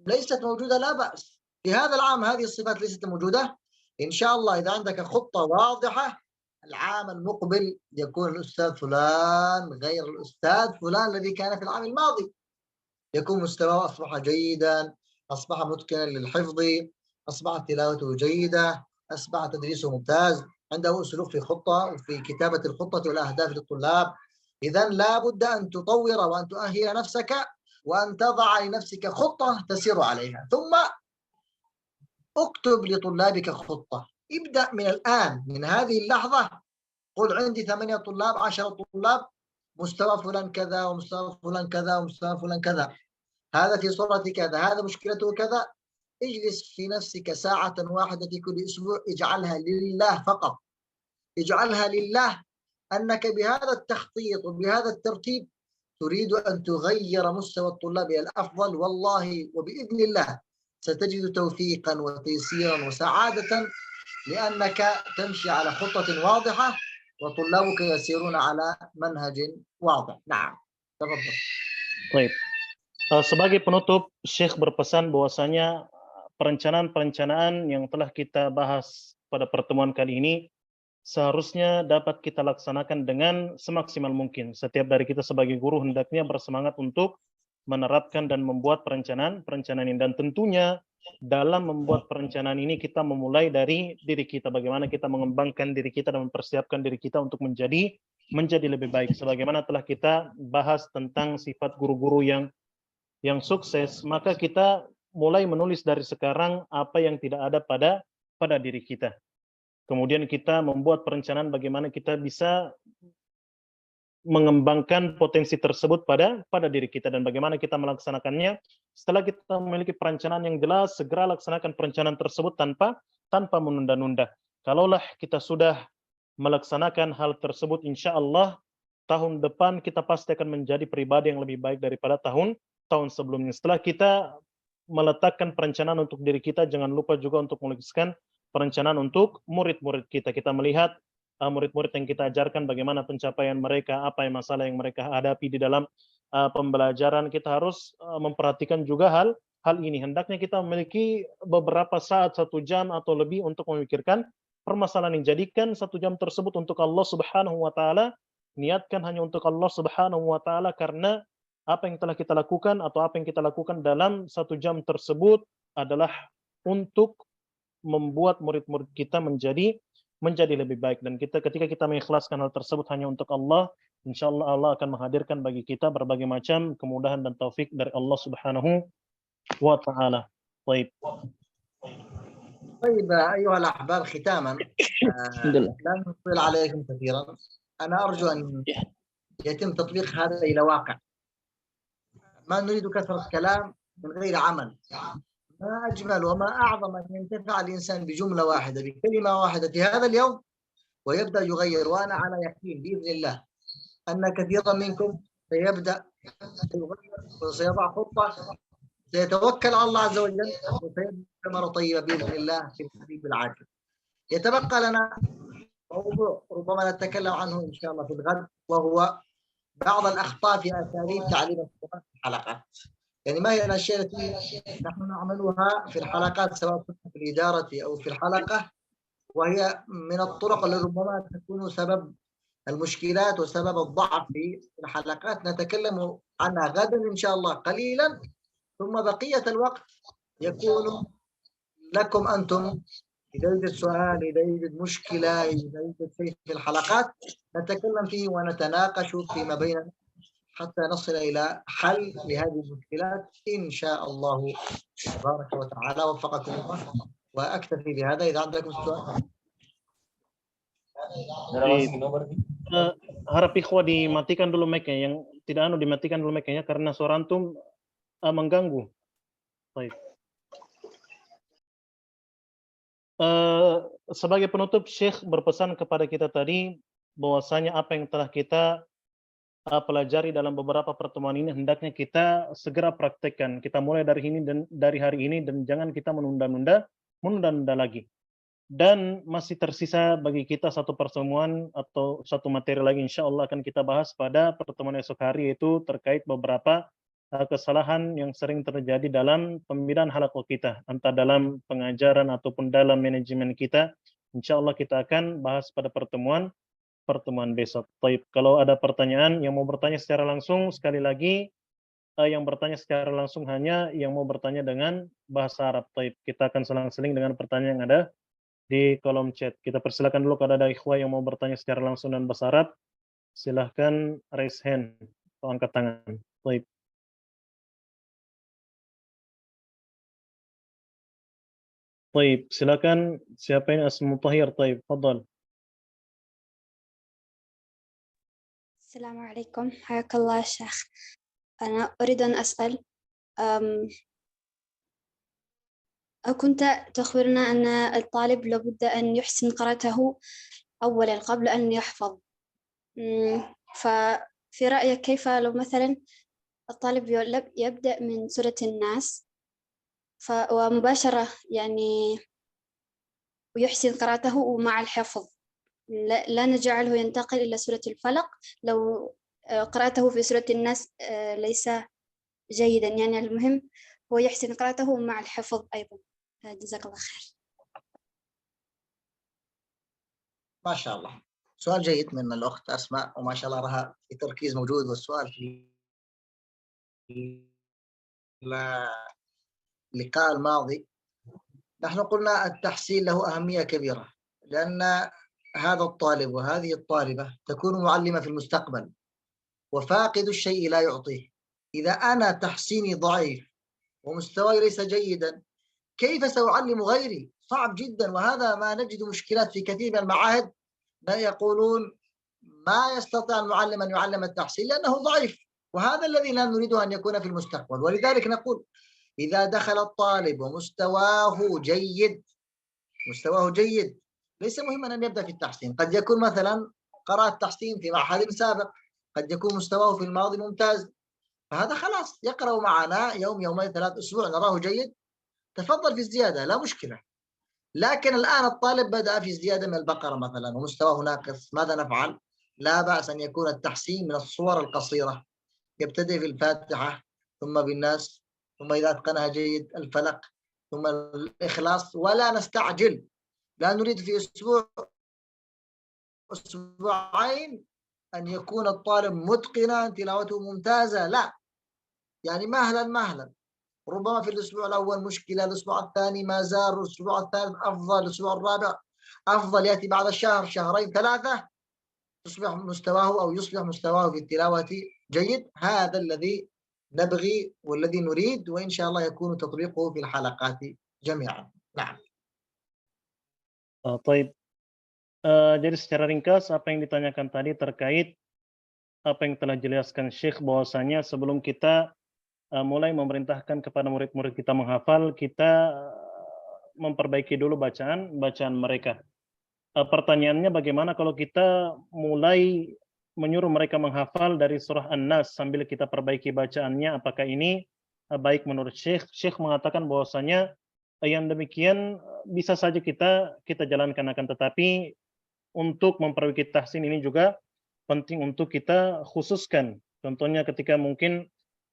ليست موجودة لا بأس. في هذا العام هذه الصفات ليست موجودة، إن شاء الله إذا عندك خطة واضحة العام المقبل يكون الأستاذ فلان غير الأستاذ فلان الذي كان في العام الماضي، يكون مستواه أصبح جيدا، أصبح متقنا للحفظ، أصبحت تلاوته جيدة، أصبح تدريسه ممتاز، عنده أسلوب في خطة وفي كتابة الخطة والأهداف للطلاب. إذا لا بد أن تطور وأن تؤهل نفسك وأن تضع لنفسك خطة تسير عليها، ثم اكتب لطلابك خطة. ابدأ من الآن، من هذه اللحظة، قل عندي 8 طلاب 10 طلاب مستوى فلان كذا ومستوى فلان كذا ومستوى فلان كذا، هذا في صورة كذا، هذا مشكلته كذا. اجلس في نفسك ساعة واحدة في كل أسبوع، اجعلها لله فقط، اجعلها لله أنك بهذا التخطيط وبهذا الترتيب تريد أن تغير مستوى الطلاب إلى الأفضل، والله وبإذن الله ستجد توفيقا وتيسيرا وسعادة، لأنك تمشي على خطة واضحة وطلابك يسيرون على منهج واضح. نعم، تفضل. Baik. Sebagai penutup, Syekh berpesan bahwasanya perencanaan-perencanaan yang telah kita bahas pada pertemuan kali ini seharusnya dapat kita laksanakan dengan semaksimal mungkin. Setiap dari kita sebagai guru hendaknya bersemangat untuk menerapkan dan membuat perencanaan ini. Dan tentunya dalam membuat perencanaan ini kita memulai dari diri kita. Bagaimana kita mengembangkan diri kita dan mempersiapkan diri kita untuk menjadi menjadi lebih baik. Sebagaimana telah kita bahas tentang sifat guru-guru yang sukses, maka kita mulai menulis dari sekarang apa yang tidak ada pada diri kita. Kemudian kita membuat perencanaan bagaimana kita bisa mengembangkan potensi tersebut pada diri kita dan bagaimana kita melaksanakannya. Setelah kita memiliki perencanaan yang jelas, segera laksanakan perencanaan tersebut tanpa menunda-nunda. Kalaulah kita sudah melaksanakan hal tersebut, insya Allah tahun depan kita pasti akan menjadi pribadi yang lebih baik daripada tahun sebelumnya. Setelah kita meletakkan perencanaan untuk diri kita, jangan lupa juga untuk menuliskan perencanaan untuk murid-murid kita. Kita melihat murid-murid yang kita ajarkan bagaimana pencapaian mereka, apa yang masalah yang mereka hadapi di dalam pembelajaran. Kita harus memperhatikan juga hal ini. Hendaknya kita memiliki beberapa saat, 1 jam atau lebih untuk memikirkan permasalahan yang jadikan 1 jam tersebut untuk Allah Subhanahu wa taala. Niatkan hanya untuk Allah Subhanahu wa taala, karena apa yang telah kita lakukan atau apa yang kita lakukan dalam 1 jam tersebut adalah untuk membuat murid-murid kita menjadi lebih baik. Dan ketika kita mengikhlaskan hal tersebut hanya untuk Allah, insya Allah Allah akan menghadirkan bagi kita berbagai macam kemudahan dan taufik dari Allah Subhanahu wa taala. Baik. طيب أيها الأحباب، ختاما لا نطيل عليكم كثيرا. أنا أرجو أن يتم تطبيق هذا إلى واقع. ما نريد كثرة كلام من غير عمل. ما أجمل وما أعظم أن ينتفع الإنسان بجملة واحدة، بكلمة واحدة في هذا اليوم، ويبدأ يغير. وأنا على يقين بإذن الله أن كثيرا منكم سيبدأ يغير وسيضع خطة، سيتوكل على الله عز وجل، وسيبدأ ثمرة طيبة بإذن الله في الحبيب العاجل. يتبقى لنا موضوع ربما نتكلم عنه إن شاء الله في الغد، وهو بعض الأخطاء في أساليب تعليم القرآن في الحلقات. يعني ما هي الأشياء التي نحن نعملها في الحلقات سواء في الإدارة أو في الحلقة، وهي من الطرق اللي ربما تكون سبب المشكلات وسبب الضعف في الحلقات. نتكلم عنها غدا إن شاء الله قليلا، ثم بقية الوقت يكون لكم أنتم. إذا يوجد سؤال، إذا يوجد مشكلة، إذا يوجد شيء في الحلقات نتكلم فيه ونتناقش فيما بيننا حتى نصل إلى حل لهذه المشكلات إن شاء الله تبارك وتعالى. وفقكم الله، وأكتفي بهذا. إذا عندكم سؤال. Harap ikhwah dimatikan dulu mic-nya, yang tidak dimatikan dulu mic-nya karena suara antum mengganggu. Baik. Sebagai penutup, Syekh berpesan kepada kita tadi bahwasanya apa yang telah kita pelajari dalam beberapa pertemuan ini hendaknya kita segera praktekkan. Kita mulai dari hari ini dan jangan kita menunda-nunda lagi. Dan masih tersisa bagi kita 1 pertemuan atau 1 materi lagi, insya Allah akan kita bahas pada pertemuan esok hari, yaitu terkait beberapa kesalahan yang sering terjadi dalam pembinaan halaqah kita, entah dalam pengajaran ataupun dalam manajemen kita. Insya Allah kita akan bahas pada pertemuan besok. Taib. Kalau ada pertanyaan yang mau bertanya secara langsung, sekali lagi yang bertanya secara langsung hanya yang mau bertanya dengan bahasa Arab. Taib. Kita akan selang-seling dengan pertanyaan yang ada di kolom chat. Kita persilakan dulu kalau ada ikhwah yang mau bertanya secara langsung dan bahasa Arab, silahkan raise hand atau angkat tangan. Taib. طيب silakan, siapa ini? Asmu Tahir. طيب تفضل. السلام عليكم، حياك الله يا شيخ. أنا أريد أن أسأل، كنت تخبرنا أن الطالب لابد أن يحسن قراءته أولا قبل أن يحفظ، ففي رأيك كيف لو مثلا الطالب يبدأ من سورة الناس ومباشرة يعني ويحسن قراءته مع الحفظ، لا نجعله ينتقل إلى سورة الفلق لو قراءته في سورة الناس ليس جيدا، يعني المهم هو يحسن قراءته مع الحفظ أيضا. جزاك الله خير. ما شاء الله، سؤال جيد من الأخت أسماء، وما شاء الله لها في تركيز موجود، والسؤال في اللقاء الماضي نحن قلنا التحسين له أهمية كبيرة، لأن هذا الطالب وهذه الطالبة تكون معلمة في المستقبل، وفاقد الشيء لا يعطيه. إذا أنا تحسيني ضعيف ومستواي ليس جيدا، كيف سأعلم غيري؟ صعب جدا. وهذا ما نجد مشكلات في كثير من المعاهد، لا يقولون ما يستطيع المعلم أن يعلم التحسين لأنه ضعيف، وهذا الذي لا نريده أن يكون في المستقبل. ولذلك نقول إذا دخل الطالب ومستواه جيد، مستواه جيد، ليس مهما أن يبدأ في التحسين. قد يكون مثلا قرأ التحسين في معهد سابق، قد يكون مستواه في الماضي ممتاز، فهذا خلاص يقرأ معنا يوم يومين 3 أسبوع نراه جيد، تفضل في الزيادة لا مشكلة. لكن الآن الطالب بدأ في الزيادة من البقرة مثلا ومستواه ناقص، ماذا نفعل؟ لا بأس أن يكون التحسين من الصور القصيرة، يبتدئ في الفاتحة ثم بالناس، ثم إذا أتقنها جيد الفلق، ثم الإخلاص، ولا نستعجل. لا نريد في أسبوع أسبوعين أن يكون الطالب متقنا تلاوته ممتازة، لا، يعني مهلا مهلا. ربما في الأسبوع الأول مشكلة، الأسبوع الثاني ما زال، الأسبوع الثالث أفضل، الأسبوع الرابع أفضل، يأتي بعد الشهر شهرين 3 تصبح مستواه أو يصبح مستواه في التلاوة جيد. هذا الذي نبغي والذي نريد، وإن شاء الله يكون تطبيقه في الحلقات جميعا. نعم. طيب, jadi secara ringkas apa yang ditanyakan tadi terkait apa yang telah dijelaskan Syekh, bahwasanya sebelum kita mulai memerintahkan kepada murid-murid kita menghafal, kita memperbaiki dulu bacaan mereka. Pertanyaannya bagaimana kalau kita mulai menyuruh mereka menghafal dari surah An-Nas sambil kita perbaiki bacaannya, apakah ini baik menurut Syekh? Syekh mengatakan bahwasanya yang demikian bisa saja kita jalankan, akan tetapi untuk memperbaiki tahsin ini juga penting untuk kita khususkan. Contohnya ketika mungkin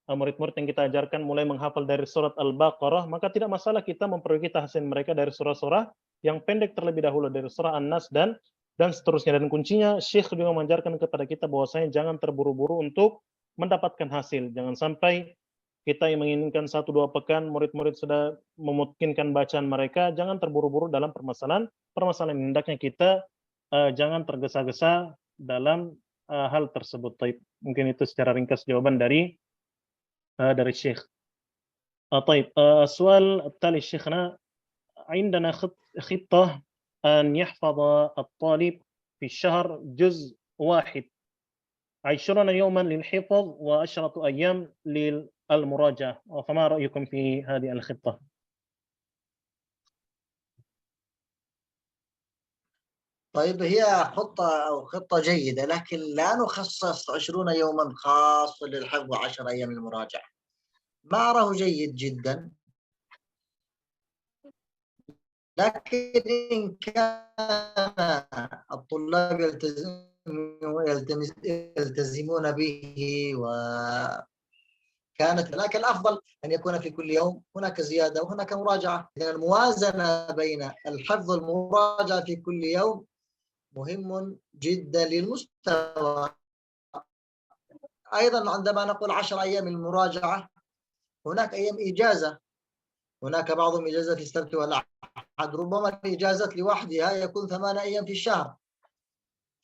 murid-murid yang kita ajarkan mulai menghafal dari surat Al-Baqarah, maka tidak masalah kita memperbaiki tahsin mereka dari surah-surah yang pendek terlebih dahulu, dari surah An-Nas dan seterusnya. Dan kuncinya Syekh juga mengajarkan kepada kita bahwasanya jangan terburu-buru untuk mendapatkan hasil. Jangan sampai kita yang menginginkan 1-2 pekan murid-murid sudah memungkinkan bacaan mereka, jangan terburu-buru dalam permasalahan ini. Hendaknya kita jangan tergesa-gesa dalam hal tersebut. Mungkin itu secara ringkas jawaban dari الشيخ. طيب, السؤال التالي شيخنا, عندنا خطة أن يحفظ الطالب في الشهر جزء واحد 20 يوما للحفظ و10 أيام للمراجعة, فما رأيكم في هذه الخطة؟ طيب هي خطة جيدة، لكن لا نخصص 20 يوما خاص للحفظ و10 أيام للمراجعة. ما أراه جيد جدا، لكن إن كان الطلاب يلتزمون به وكانت، لكن الأفضل أن يكون في كل يوم هناك زيادة وهناك مراجعة. إذن الموازنة بين الحفظ والمراجعة في كل يوم مهم جدا للمستوى. أيضا عندما نقول 10 أيام المراجعة، هناك أيام إجازة، هناك بعضهم إجازة في السبت والأحد، ربما الإجازة لوحدها يكون 8 أيام في الشهر.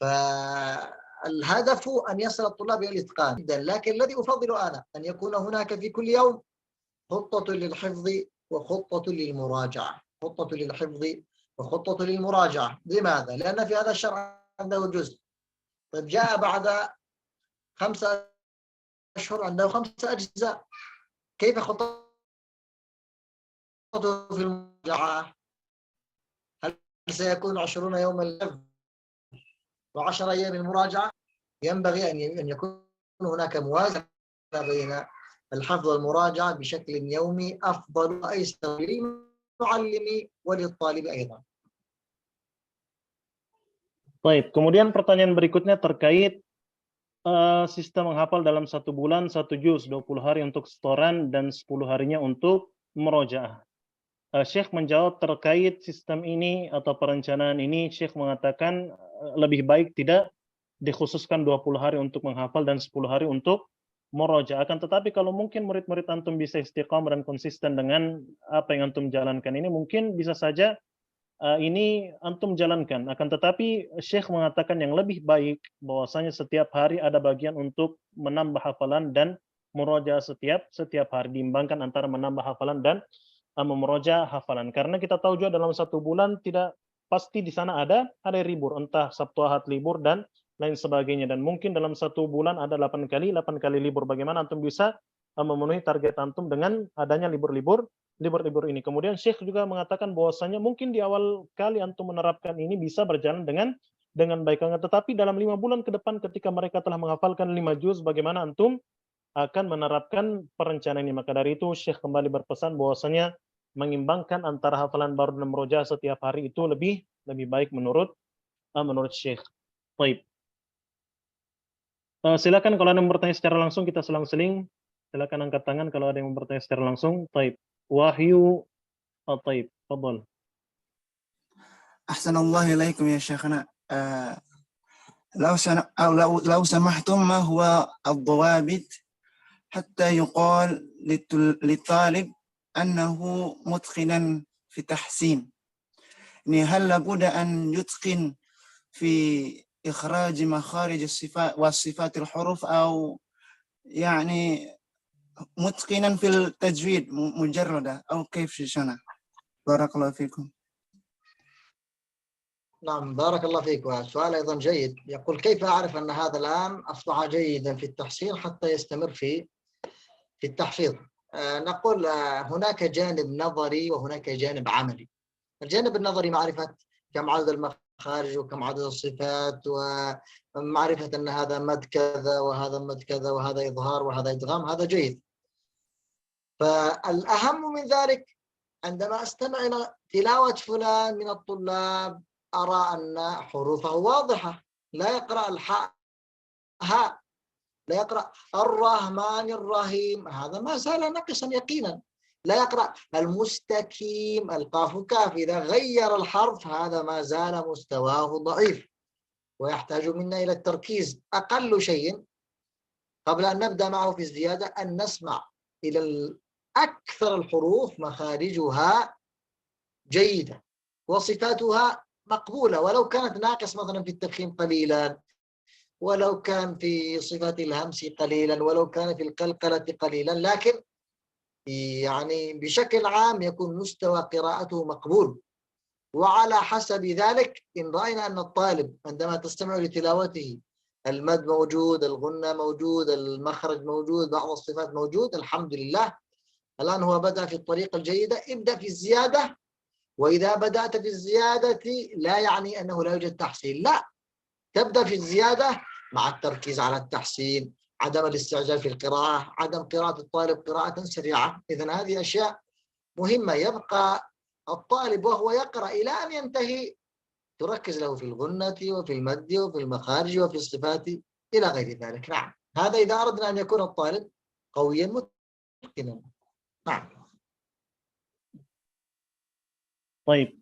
فالهدف أن يصل الطلاب إلى الإتقان جدا، لكن الذي أفضل أنا أن يكون هناك في كل يوم خطة للحفظ وخطة للمراجعة، خطة للحفظ وخطة للمراجعة. لماذا؟ لأن في هذا الشرع عنده جزء، طيب جاء بعد 5 أشهر عنده 5 أجزاء، كيف خطته في المراجعة؟ هل سيكون 20 يوما للحفظ و10 أيام المراجعة؟ ينبغي أن يكون هناك موازنة بين الحفظ والمراجعة بشكل يومي، أفضل وأيسر للمعلم وللطالب أيضا. Baik, kemudian pertanyaan berikutnya terkait sistem menghafal dalam 1 bulan 1 juz, 20 hari untuk setoran dan 10 harinya untuk murojaah. Syekh menjawab terkait sistem ini atau perencanaan ini, Syekh mengatakan lebih baik tidak dikhususkan 20 hari untuk menghafal dan 10 hari untuk murojaah. Akan tetapi kalau mungkin murid-murid antum bisa istiqamah dan konsisten dengan apa yang antum jalankan ini, mungkin bisa saja ini antum jalankan. Akan tetapi Syekh mengatakan yang lebih baik bahwasanya setiap hari ada bagian untuk menambah hafalan dan murojaah setiap hari, diimbangkan antara menambah hafalan dan memurojaah hafalan. Karena kita tahu juga dalam satu bulan tidak pasti di sana ada libur, entah Sabtu Ahad libur dan lain sebagainya, dan mungkin dalam satu bulan ada 8 kali libur. Bagaimana antum bisa memenuhi target antum dengan adanya libur-libur ini? Kemudian Syekh juga mengatakan bahwasanya mungkin di awal kali antum menerapkan ini bisa berjalan dengan baik, tetapi dalam 5 bulan ke depan ketika mereka telah menghafalkan 5 juz, bagaimana antum akan menerapkan perencanaan ini? Maka dari itu Syekh kembali berpesan bahwasanya mengimbangkan antara hafalan baru dan murojaah setiap hari itu lebih baik menurut Syekh. Baik. Silakan kalau ada yang bertanya secara langsung, kita selang-seling. Silakan angkat tangan kalau ada yang bertanya secara langsung. Baik. Wahyu. Baik. Fadhal. Ahsanallahu ilaikum ya Syekhana. لو سمحتم ما هو الضوابط حتى يقال للطالب أنه متقنا في تحسين؟ هل لابد أن يتقن في إخراج مخارج الصفات والصفات الحروف، أو يعني متقنا في التجويد مجردة، أو كيف شيخنا؟ بارك الله فيكم. نعم بارك الله فيك. والسؤال أيضا جيد، يقول كيف أعرف أن هذا الآن أصبح جيدا في التحصيل حتى يستمر في التحفيظ؟ نقول هناك جانب نظري وهناك جانب عملي. الجانب النظري معرفة كم عدد المخارج وكم عدد الصفات، ومعرفة أن هذا مد كذا وهذا مد كذا وهذا إظهار وهذا إدغام، هذا جيد. فالأهم من ذلك عندما أستمع إلى تلاوة فلان من الطلاب أرى أن حروفه واضحة، لا يقرأ الحاء هاء، لا يقرأ الرحمن الرحيم، هذا ما زال ناقصا يقينا. لا يقرأ المستكيم القاف كاف، إذا غير الحرف هذا ما زال مستواه ضعيف ويحتاج منا إلى التركيز. أقل شيء قبل أن نبدأ معه في الزيادة أن نسمع إلى أكثر الحروف مخارجها جيدة وصفاتها مقبولة، ولو كانت ناقص مثلا في التفخيم قليلا، ولو كان في صفات الهمس قليلا، ولو كان في القلقلة قليلا، لكن يعني بشكل عام يكون مستوى قراءته مقبول. وعلى حسب ذلك إن رأينا أن الطالب عندما تستمع لتلاوته المد موجود، الغنة موجود، المخرج موجود، بعض الصفات موجود، الحمد لله الآن هو بدأ في الطريقة الجيدة، ابدأ في الزيادة. وإذا بدأت في الزيادة لا يعني أنه لا يوجد تحسين، لا، تبدأ في الزيادة مع التركيز على التحسين، عدم الاستعجال في القراءة، عدم قراءة الطالب قراءة سريعة. إذن هذه أشياء مهمة. يبقى الطالب وهو يقرأ إلى أن ينتهي تركز له في الغنة وفي المد وفي المخارج وفي الصفات إلى غير ذلك. نعم، هذا إذا أردنا أن يكون الطالب قويا متقنا. نعم. Baik,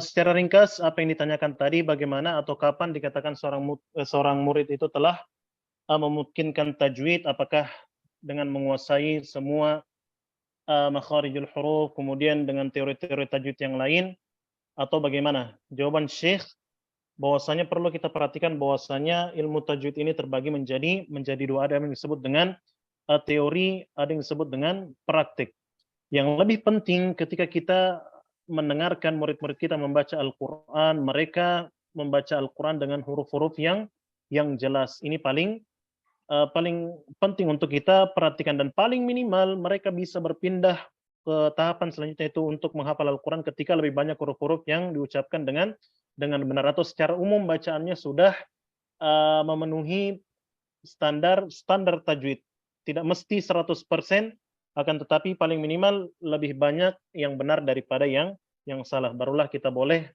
secara ringkas apa yang ditanyakan tadi, bagaimana atau kapan dikatakan seorang murid itu telah memungkinkan tajwid? Apakah dengan menguasai semua makharijul huruf, kemudian dengan teori-teori tajwid yang lain, atau bagaimana? Jawaban Syekh bahwasanya perlu kita perhatikan bahwasanya ilmu tajwid ini terbagi menjadi dua. Ada yang disebut dengan teori, ada yang disebut dengan praktik. Yang lebih penting ketika kita mendengarkan murid-murid kita membaca Al-Quran, mereka membaca Al-Quran dengan huruf-huruf yang jelas. Ini paling penting untuk kita perhatikan, dan paling minimal mereka bisa berpindah ke tahapan selanjutnya, itu untuk menghafal Al-Quran ketika lebih banyak huruf-huruf yang diucapkan dengan benar, atau secara umum bacaannya sudah memenuhi standar tajwid. Tidak mesti 100%, akan tetapi paling minimal lebih banyak yang benar daripada yang salah. Barulah kita boleh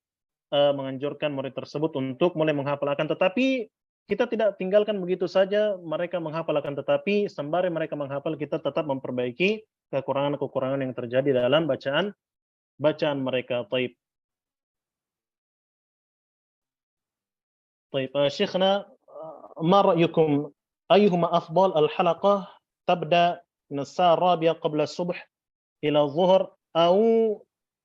menganjurkan murid tersebut untuk mulai menghafal. Akan tetapi kita tidak tinggalkan begitu saja mereka menghafal, akan tetapi sembari mereka menghafal kita tetap memperbaiki kekurangan-kekurangan yang terjadi dalam bacaan mereka. Taib. Syekhna, ma ra'yukum ayyuhuma afdal al-halaqah tabda من الساعة الرابعة قبل الصبح إلى الظهر أو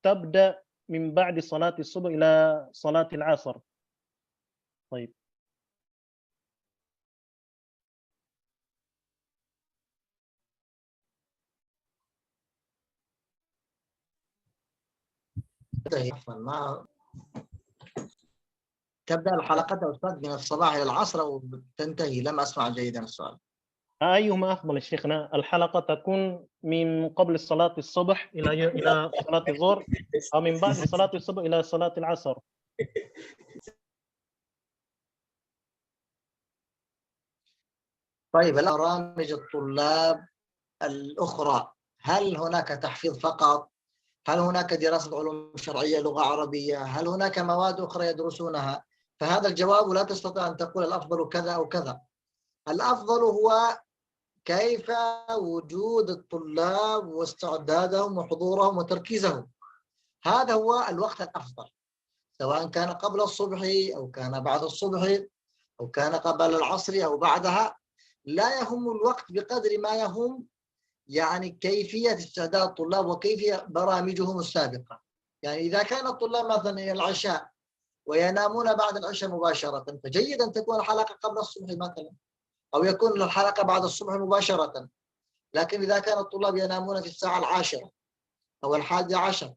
تبدأ من بعد صلاة الصبح إلى صلاة العصر. طيب. ما تبدأ الحلقة يا أستاذ من الصباح إلى العصر أو تنتهي؟ لم أسمع جيدا السؤال. أيهما أفضل يا شيخنا؟ الحلقة تكون من قبل صلاة الصبح إلى صلاة الظهر، أو من بعد صلاة الصبح إلى صلاة العصر؟ طيب، برامج الطلاب الأخرى، هل هناك تحفيظ فقط؟ هل هناك دراسة علوم شرعية، لغة عربية؟ هل هناك مواد أخرى يدرسونها؟ فهذا الجواب لا تستطيع أن تقول الأفضل كذا أو كذا. الأفضل هو كيف وجود الطلاب واستعدادهم وحضورهم وتركيزهم. هذا هو الوقت الأفضل، سواء كان قبل الصبح أو كان بعد الصبح أو كان قبل العصر أو بعدها. لا يهم الوقت بقدر ما يهم يعني كيفية استعداد الطلاب وكيفية برامجهم السابقة. يعني إذا كان الطلاب مثلا إلى العشاء وينامون بعد العشاء مباشرة، فجيد أن تكون الحلقة قبل الصبح مثلا، أو يكون الحلقة بعد الصبح مباشرة. لكن إذا كان الطلاب ينامون في الساعة 10 أو 11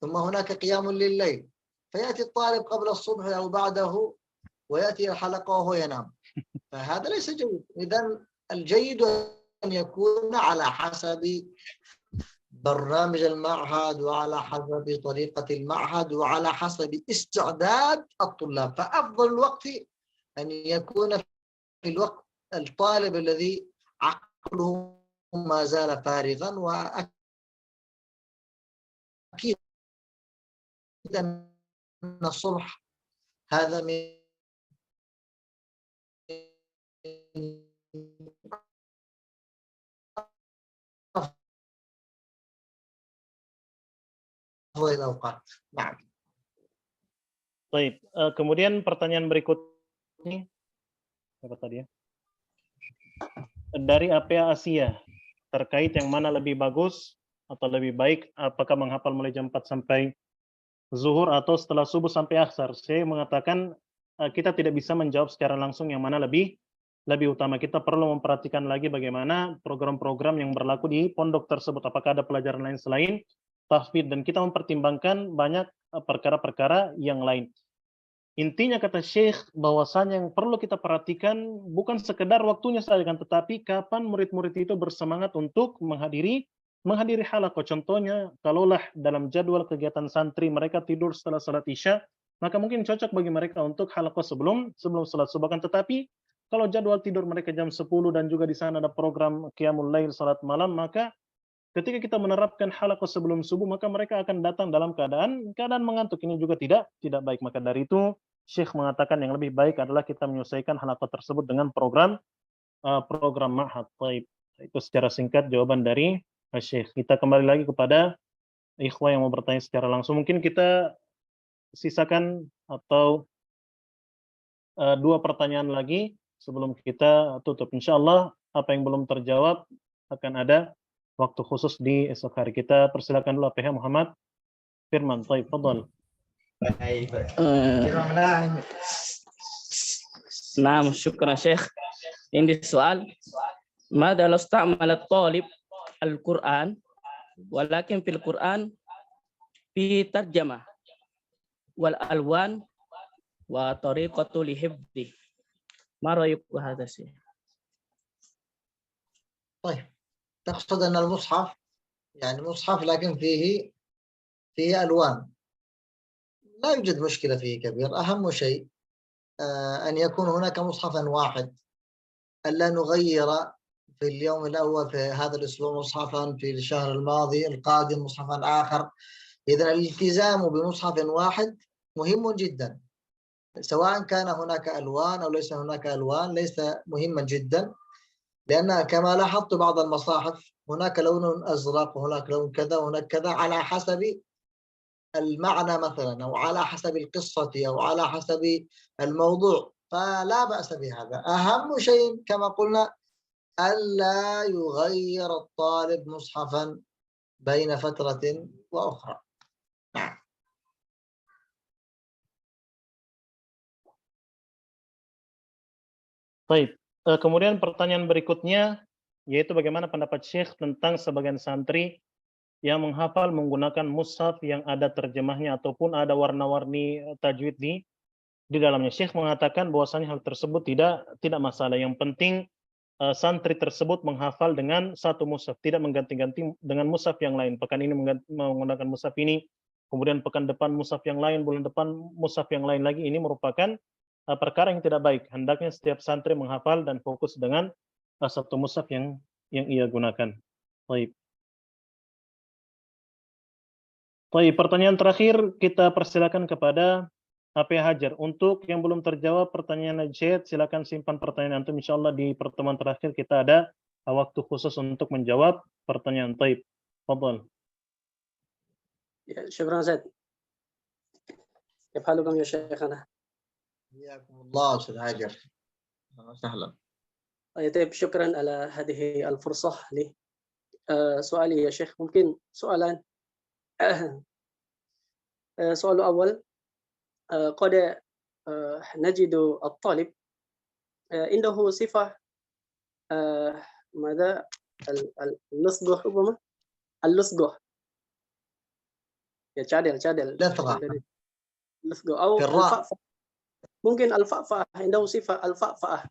ثم هناك قيام لليل، فيأتي الطالب قبل الصبح أو بعده ويأتي الحلقة وهو ينام، فهذا ليس جيد. إذن الجيد أن يكون على حسب برنامج المعهد وعلى حسب طريقة المعهد وعلى حسب استعداد الطلاب. فأفضل الوقت أن يكون في الوقت الطالب الذي عقله ما زال فارغا، وأكيد أن الصبح هذا من أفضل الأوقات. نعم. Baik, kemudian pertanyaan berikutnya apa tadi ya? Dari APA Asia, terkait yang mana lebih bagus atau lebih baik, apakah menghafal mulai jam 4 sampai zuhur atau setelah subuh sampai asar? Saya mengatakan kita tidak bisa menjawab secara langsung yang mana lebih utama. Kita perlu memperhatikan lagi bagaimana program-program yang berlaku di pondok tersebut, apakah ada pelajaran lain selain tahfidz, dan kita mempertimbangkan banyak perkara-perkara yang lain. Intinya kata Syekh bahwasanya yang perlu kita perhatikan bukan sekedar waktunya saja kan, tetapi kapan murid-murid itu bersemangat untuk menghadiri halaqah. Contohnya, kalaulah dalam jadwal kegiatan santri mereka tidur setelah salat Isya, maka mungkin cocok bagi mereka untuk halaqah sebelum salat subuh. Tetapi kalau jadwal tidur mereka jam 10 dan juga di sana ada program qiyamul lail, salat malam, maka ketika kita menerapkan halaqah sebelum subuh, maka mereka akan datang dalam keadaan mengantuk. Ini juga tidak baik. Maka dari itu, Syekh mengatakan yang lebih baik adalah kita menyelesaikan halaqah tersebut dengan program ma'had. Baik, itu secara singkat jawaban dari Syekh. Kita kembali lagi kepada ikhwah yang mau bertanya secara langsung. Mungkin kita sisakan atau 2 pertanyaan lagi sebelum kita tutup. Insyaallah apa yang belum terjawab akan ada waktu khusus di esok hari. Kita persilakan dulu PH Muhammad Firman. Baik, fadhal. Baik. Naam, syukran Syekh. Ini soal, ماذا لو استعمل الطالب القرآن ولكن في القرآن في ترجمة والألوان وطريقة لحفظه، ما رأيك بهذا الشيء؟ طيب، تقصد أن المصحف يعني مصحف لكن فيه ألوان، لا يوجد مشكلة فيه كبير. أهم شيء أن يكون هناك مصحفا واحد، ألا نغير في اليوم الأول في هذا الأسبوع مصحفا، في الشهر الماضي القادم مصحفا آخر. إذن الالتزام بمصحف واحد مهم جدا، سواء كان هناك ألوان أو ليس هناك ألوان ليس مهما جدا، لأن كما لاحظت بعض المصاحف هناك لون أزرق وهناك لون كذا وهناك كذا، على حسب المعنى مثلا أو على حسب القصة أو على حسب الموضوع، فلا بأس بهذا. أهم شيء كما قلنا ألا يغير الطالب مصحفا بين فترة وأخرى. نعم. Baik, kemudian pertanyaan berikutnya yaitu bagaimana pendapat Syekh tentang sebagian santri yang menghafal menggunakan mushaf yang ada terjemahnya ataupun ada warna-warni tajwid di dalamnya. Syekh mengatakan bahwasanya hal tersebut tidak masalah. Yang penting santri tersebut menghafal dengan satu mushaf, tidak mengganti-ganti dengan mushaf yang lain. Pekan ini menggunakan mushaf ini, kemudian pekan depan mushaf yang lain, bulan depan mushaf yang lain lagi. Ini merupakan perkara yang tidak baik. Hendaknya setiap santri menghafal dan fokus dengan satu mushaf yang ia gunakan. Baik. Baik, pertanyaan terakhir kita persilakan kepada HP Hajar. Untuk yang belum terjawab pertanyaan Najib, silakan simpan pertanyaan antum. Insyaallah di pertemuan terakhir kita ada waktu khusus untuk menjawab pertanyaan. Baik, fadhal. Ya, syukran Ustaz. كيف حالكم يا شيخنا؟ حياكم الله أستاذ هاجر. أهلا وسهلا. طيب شكرا على هذه الفرصة لي. سؤالي يا شيخ ممكن سؤالان. السؤال الأول قد نجد الطالب عنده صفة ماذا اللصقة ربما اللصقة يا cadel لصقة أو في الراء. الفأفأة. ممكن الفأفأة عنده صفة الفأفأة.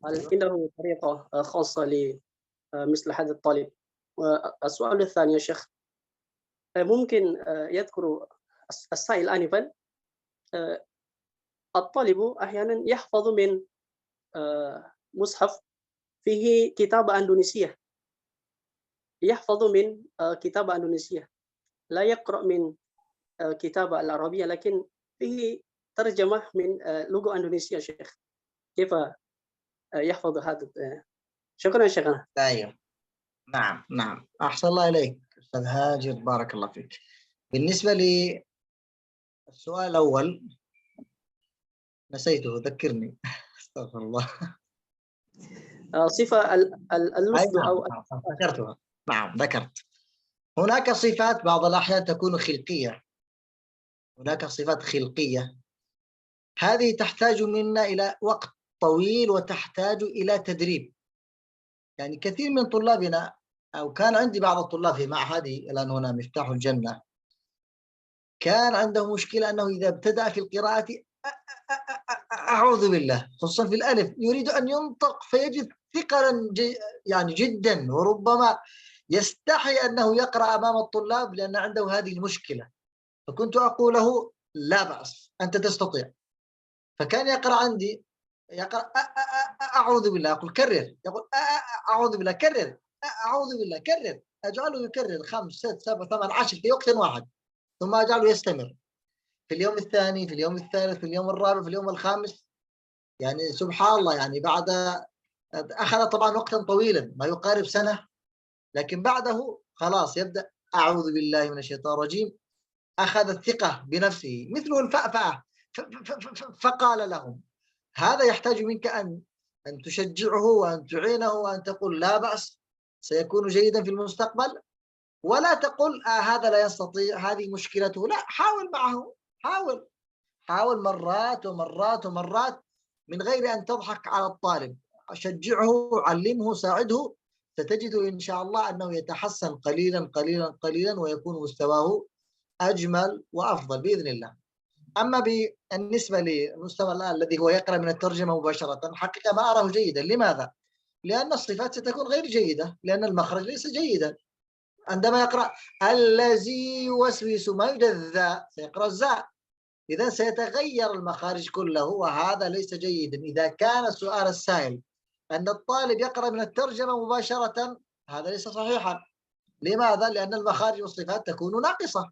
هل عنده طريقة خاصة لمثل هذا الطالب؟ والسؤال الثاني يا شيخ ممكن يذكر السائل آنفا الطالب أحيانا يحفظ من مصحف فيه كتابة أندونيسية، يحفظ من كتابة أندونيسية، لا يقرأ من كتابة العربية لكن فيه ترجمة من لغة أندونيسية شيخ. كيف يحفظ هذا؟ شكرا شيخنا. طيب، نعم أحسن الله إليك أستاذ هاجر، بارك الله فيك. بالنسبة للسؤال الأول نسيته، ذكرني. استغفر الله. صفة اللصق أو ذكرتها. نعم ذكرت. هناك صفات بعض الأحيان تكون خلقية، هناك صفات خلقية، هذه تحتاج منا إلى وقت طويل وتحتاج إلى تدريب. يعني كثير من طلابنا، أو كان عندي بعض الطلاب في معهدي الآن هنا مفتاح الجنة، كان عنده مشكلة أنه إذا ابتدأ في القراءة أعوذ بالله، خصوصا في الألف، يريد أن ينطق فيجد ثقلا يعني جدا، وربما يستحي أنه يقرأ أمام الطلاب لأن عنده هذه المشكلة. فكنت أقول له لا بأس، أنت تستطيع. فكان يقرأ عندي، يقرأ أعوذ بالله، أقول كرر، يقول أعوذ بالله، كرر، أعوذ بالله، كرر، أجعله يكرر 5 6 7 8 10 في وقت واحد، ثم أجعله يستمر في اليوم الثاني، في اليوم الثالث، في اليوم الرابع، في اليوم الخامس. يعني سبحان الله، يعني بعد أخذ طبعا وقتا طويلا ما يقارب سنة، لكن بعده خلاص يبدأ أعوذ بالله من الشيطان الرجيم، أخذ الثقة بنفسه مثل الفأفأة. فقال لهم هذا يحتاج منك أن تشجعه وأن تعينه وأن تقول لا بأس، سيكون جيدا في المستقبل، ولا تقول هذا لا يستطيع، هذه مشكلته. لا، حاول معه، حاول مرات ومرات ومرات من غير أن تضحك على الطالب. شجعه، علمه، ساعده، ستجد إن شاء الله أنه يتحسن قليلا قليلا قليلا ويكون مستواه أجمل وأفضل بإذن الله. أما بالنسبة للمستوى الآن الذي هو يقرأ من الترجمة مباشرة، حقيقة ما أراه جيدا. لماذا؟ لأن الصفات ستكون غير جيدة، لأن المخرج ليس جيدا. عندما يقرأ الذي يوسوس ما يوجد الذاء، سيقرأ الزاء، إذا سيتغير المخارج كله، وهذا ليس جيدا. إذا كان السؤال السائل أن الطالب يقرأ من الترجمة مباشرة، هذا ليس صحيحا. لماذا؟ لأن المخارج والصفات تكون ناقصة.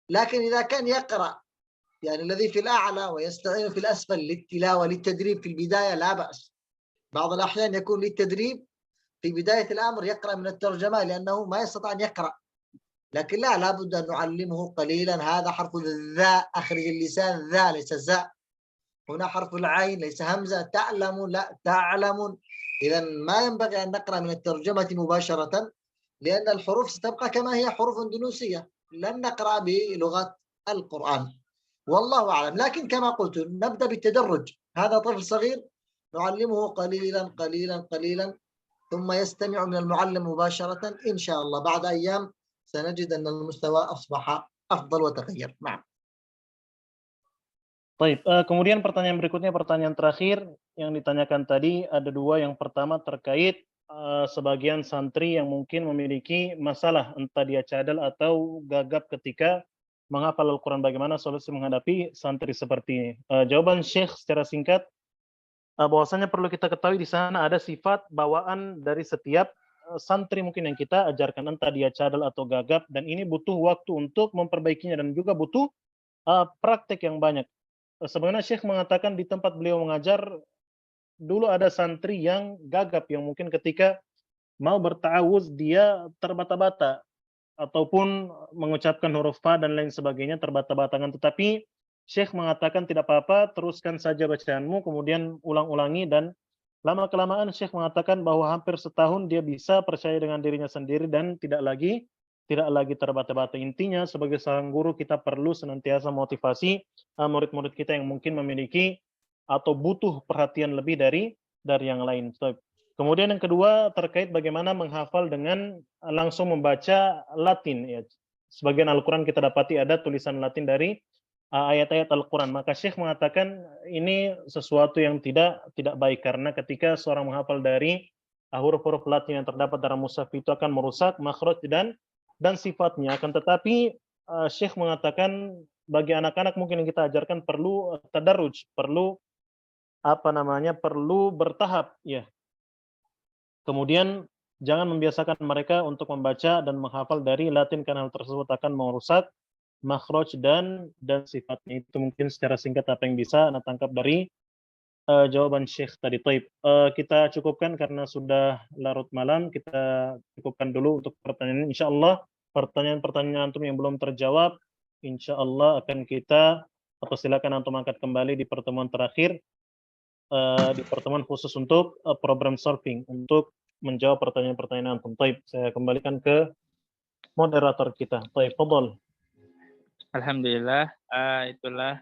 لكن إذا كان يقرأ يعني الذي في الأعلى ويستعين في الأسفل للتلاوة للتدريب في البداية، لا بأس. بعض الأحيان يكون للتدريب في بداية الأمر يقرأ من الترجمة لأنه ما يستطيع أن يقرأ، لكن لابد أن نعلمه قليلا. هذا حرف الذاء، أخرج اللسان، ذا ليس الزاء. هنا حرف العين ليس همزة، تعلم لا تعلم. إذا ما ينبغي أن نقرأ من الترجمة مباشرة، لأن الحروف ستبقى كما هي حروف اندونيسية، لن نقرأ بلغة القرآن، والله أعلم. لكن كما قلت نبدأ بالتدرج. هذا طفل صغير نعلمه قليلا قليلا قليلا ثم يستمع من المعلم مباشرة إن شاء الله بعد أيام سنجد أن المستوى أصبح أفضل وتغير. نعم. Baik, kemudian pertanyaan berikutnya, pertanyaan terakhir yang ditanyakan tadi ada dua. Yang pertama terkait sebagian santri yang mungkin memiliki masalah, entah dia cadel atau gagap ketika menghafal Al-Quran. Bagaimana solusi menghadapi santri seperti ini? Jawaban Syekh secara singkat, bahwasanya perlu kita ketahui di sana ada sifat bawaan dari setiap santri mungkin yang kita ajarkan, entah dia cadel atau gagap, dan ini butuh waktu untuk memperbaikinya dan juga butuh praktek yang banyak. Sebenarnya Syekh mengatakan di tempat beliau mengajar, dulu ada santri yang gagap, yang mungkin ketika mau berta'awuz dia terbata-bata, ataupun mengucapkan huruf fa dan lain sebagainya terbata-batangan. Tetapi Syekh mengatakan tidak apa-apa, teruskan saja bacaanmu, kemudian ulang-ulangi, dan lama-kelamaan Syekh mengatakan bahwa hampir setahun dia bisa percaya dengan dirinya sendiri dan tidak lagi terbata-bata. Intinya sebagai seorang guru kita perlu senantiasa motivasi murid-murid kita yang mungkin memiliki atau butuh perhatian lebih dari yang lain. Kemudian yang kedua terkait bagaimana menghafal dengan langsung membaca Latin. Ya. Sebagian Al-Quran kita dapati ada tulisan Latin dari ayat-ayat Al-Quran. Maka Syekh mengatakan ini sesuatu yang tidak baik, karena ketika seorang menghafal dari huruf-huruf Latin yang terdapat dalam mushaf itu akan merusak makhraj dan sifatnya. Akan tetapi Syekh mengatakan bagi anak-anak mungkin yang kita ajarkan perlu tadarruj, perlu perlu bertahap, ya. Kemudian jangan membiasakan mereka untuk membaca dan menghafal dari Latin, karena hal tersebut akan merusak makhraj dan sifatnya. Itu mungkin secara singkat apa yang bisa Anda tangkap dari jawaban Syekh tadi. Taib. Kita cukupkan karena sudah larut malam. Kita cukupkan dulu untuk pertanyaan ini. Insyaallah pertanyaan-pertanyaan antum yang belum terjawab, insyaallah akan kita silakan antum angkat kembali di pertemuan terakhir, di pertemuan khusus untuk problem solving, untuk menjawab pertanyaan-pertanyaan antum. Taib. Saya kembalikan ke moderator kita. Taib, fadhal. Alhamdulillah, itulah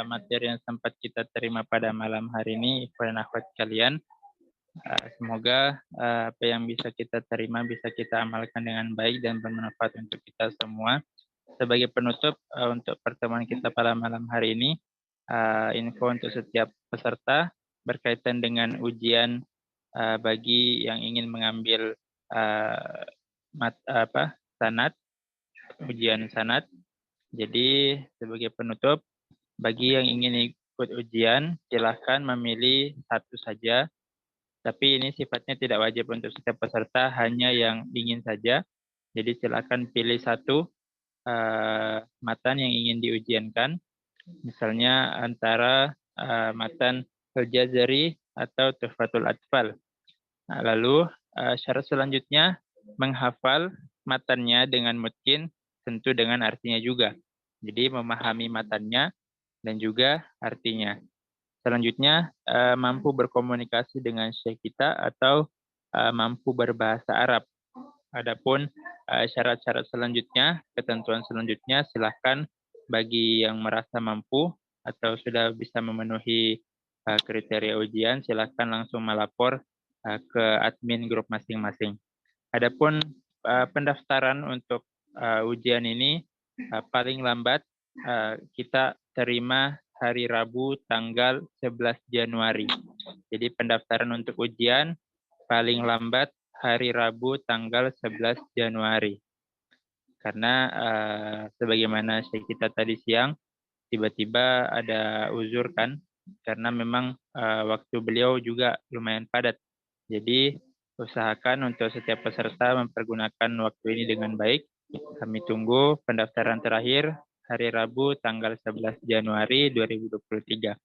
materi yang sempat kita terima pada malam hari ini, ikhwan dan akhwat sekalian. Semoga apa yang bisa kita terima bisa kita amalkan dengan baik dan bermanfaat untuk kita semua. Sebagai penutup untuk pertemuan kita pada malam hari ini, info untuk setiap peserta berkaitan dengan ujian bagi yang ingin mengambil sanad, ujian sanad. Jadi sebagai penutup, bagi yang ingin ikut ujian, silahkan memilih satu saja. Tapi ini sifatnya tidak wajib untuk setiap peserta, hanya yang ingin saja. Jadi silahkan pilih satu matan yang ingin diujiankan. Misalnya antara matan Al-Jazari atau Tuhfatul Atfal. Nah, lalu syarat selanjutnya menghafal matannya dengan mutkin, tentu dengan artinya juga. Jadi memahami matannya dan juga artinya. Selanjutnya mampu berkomunikasi dengan syekh kita atau mampu berbahasa Arab. Adapun syarat-syarat selanjutnya, ketentuan selanjutnya, silahkan bagi yang merasa mampu atau sudah bisa memenuhi kriteria ujian, silahkan langsung melapor ke admin grup masing-masing. Adapun pendaftaran untuk ujian ini paling lambat kita terima hari Rabu tanggal 11 Januari. Jadi pendaftaran untuk ujian paling lambat hari Rabu tanggal 11 Januari. Karena sebagaimana kita tadi siang, tiba-tiba ada uzur kan, karena memang waktu beliau juga lumayan padat. Jadi usahakan untuk setiap peserta mempergunakan waktu ini dengan baik. Kami tunggu pendaftaran terakhir hari Rabu tanggal 11 Januari 2023.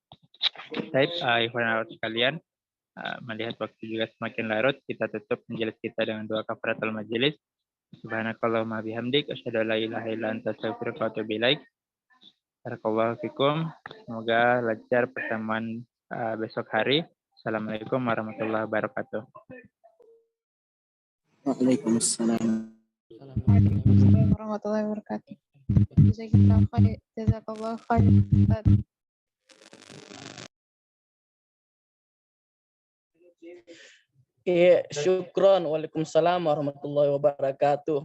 Baik, ikhwan sekalian, melihat waktu juga semakin larut, kita tutup majelis kita dengan doa kafaratul majelis. Subhanakallahumma bihamdik, asyhadu an la ilaha illa anta astaghfiruka wa atubu ilaik. Barakallahu fikum. Semoga lancar pertemuan besok hari. Assalamualaikum warahmatullahi wabarakatuh. Waalaikumsalam. Assalamualaikum warahmatullahi wabarakatuh. Jazakallah khair. Syukron. Waalaikumsalam warahmatullahi wabarakatuh.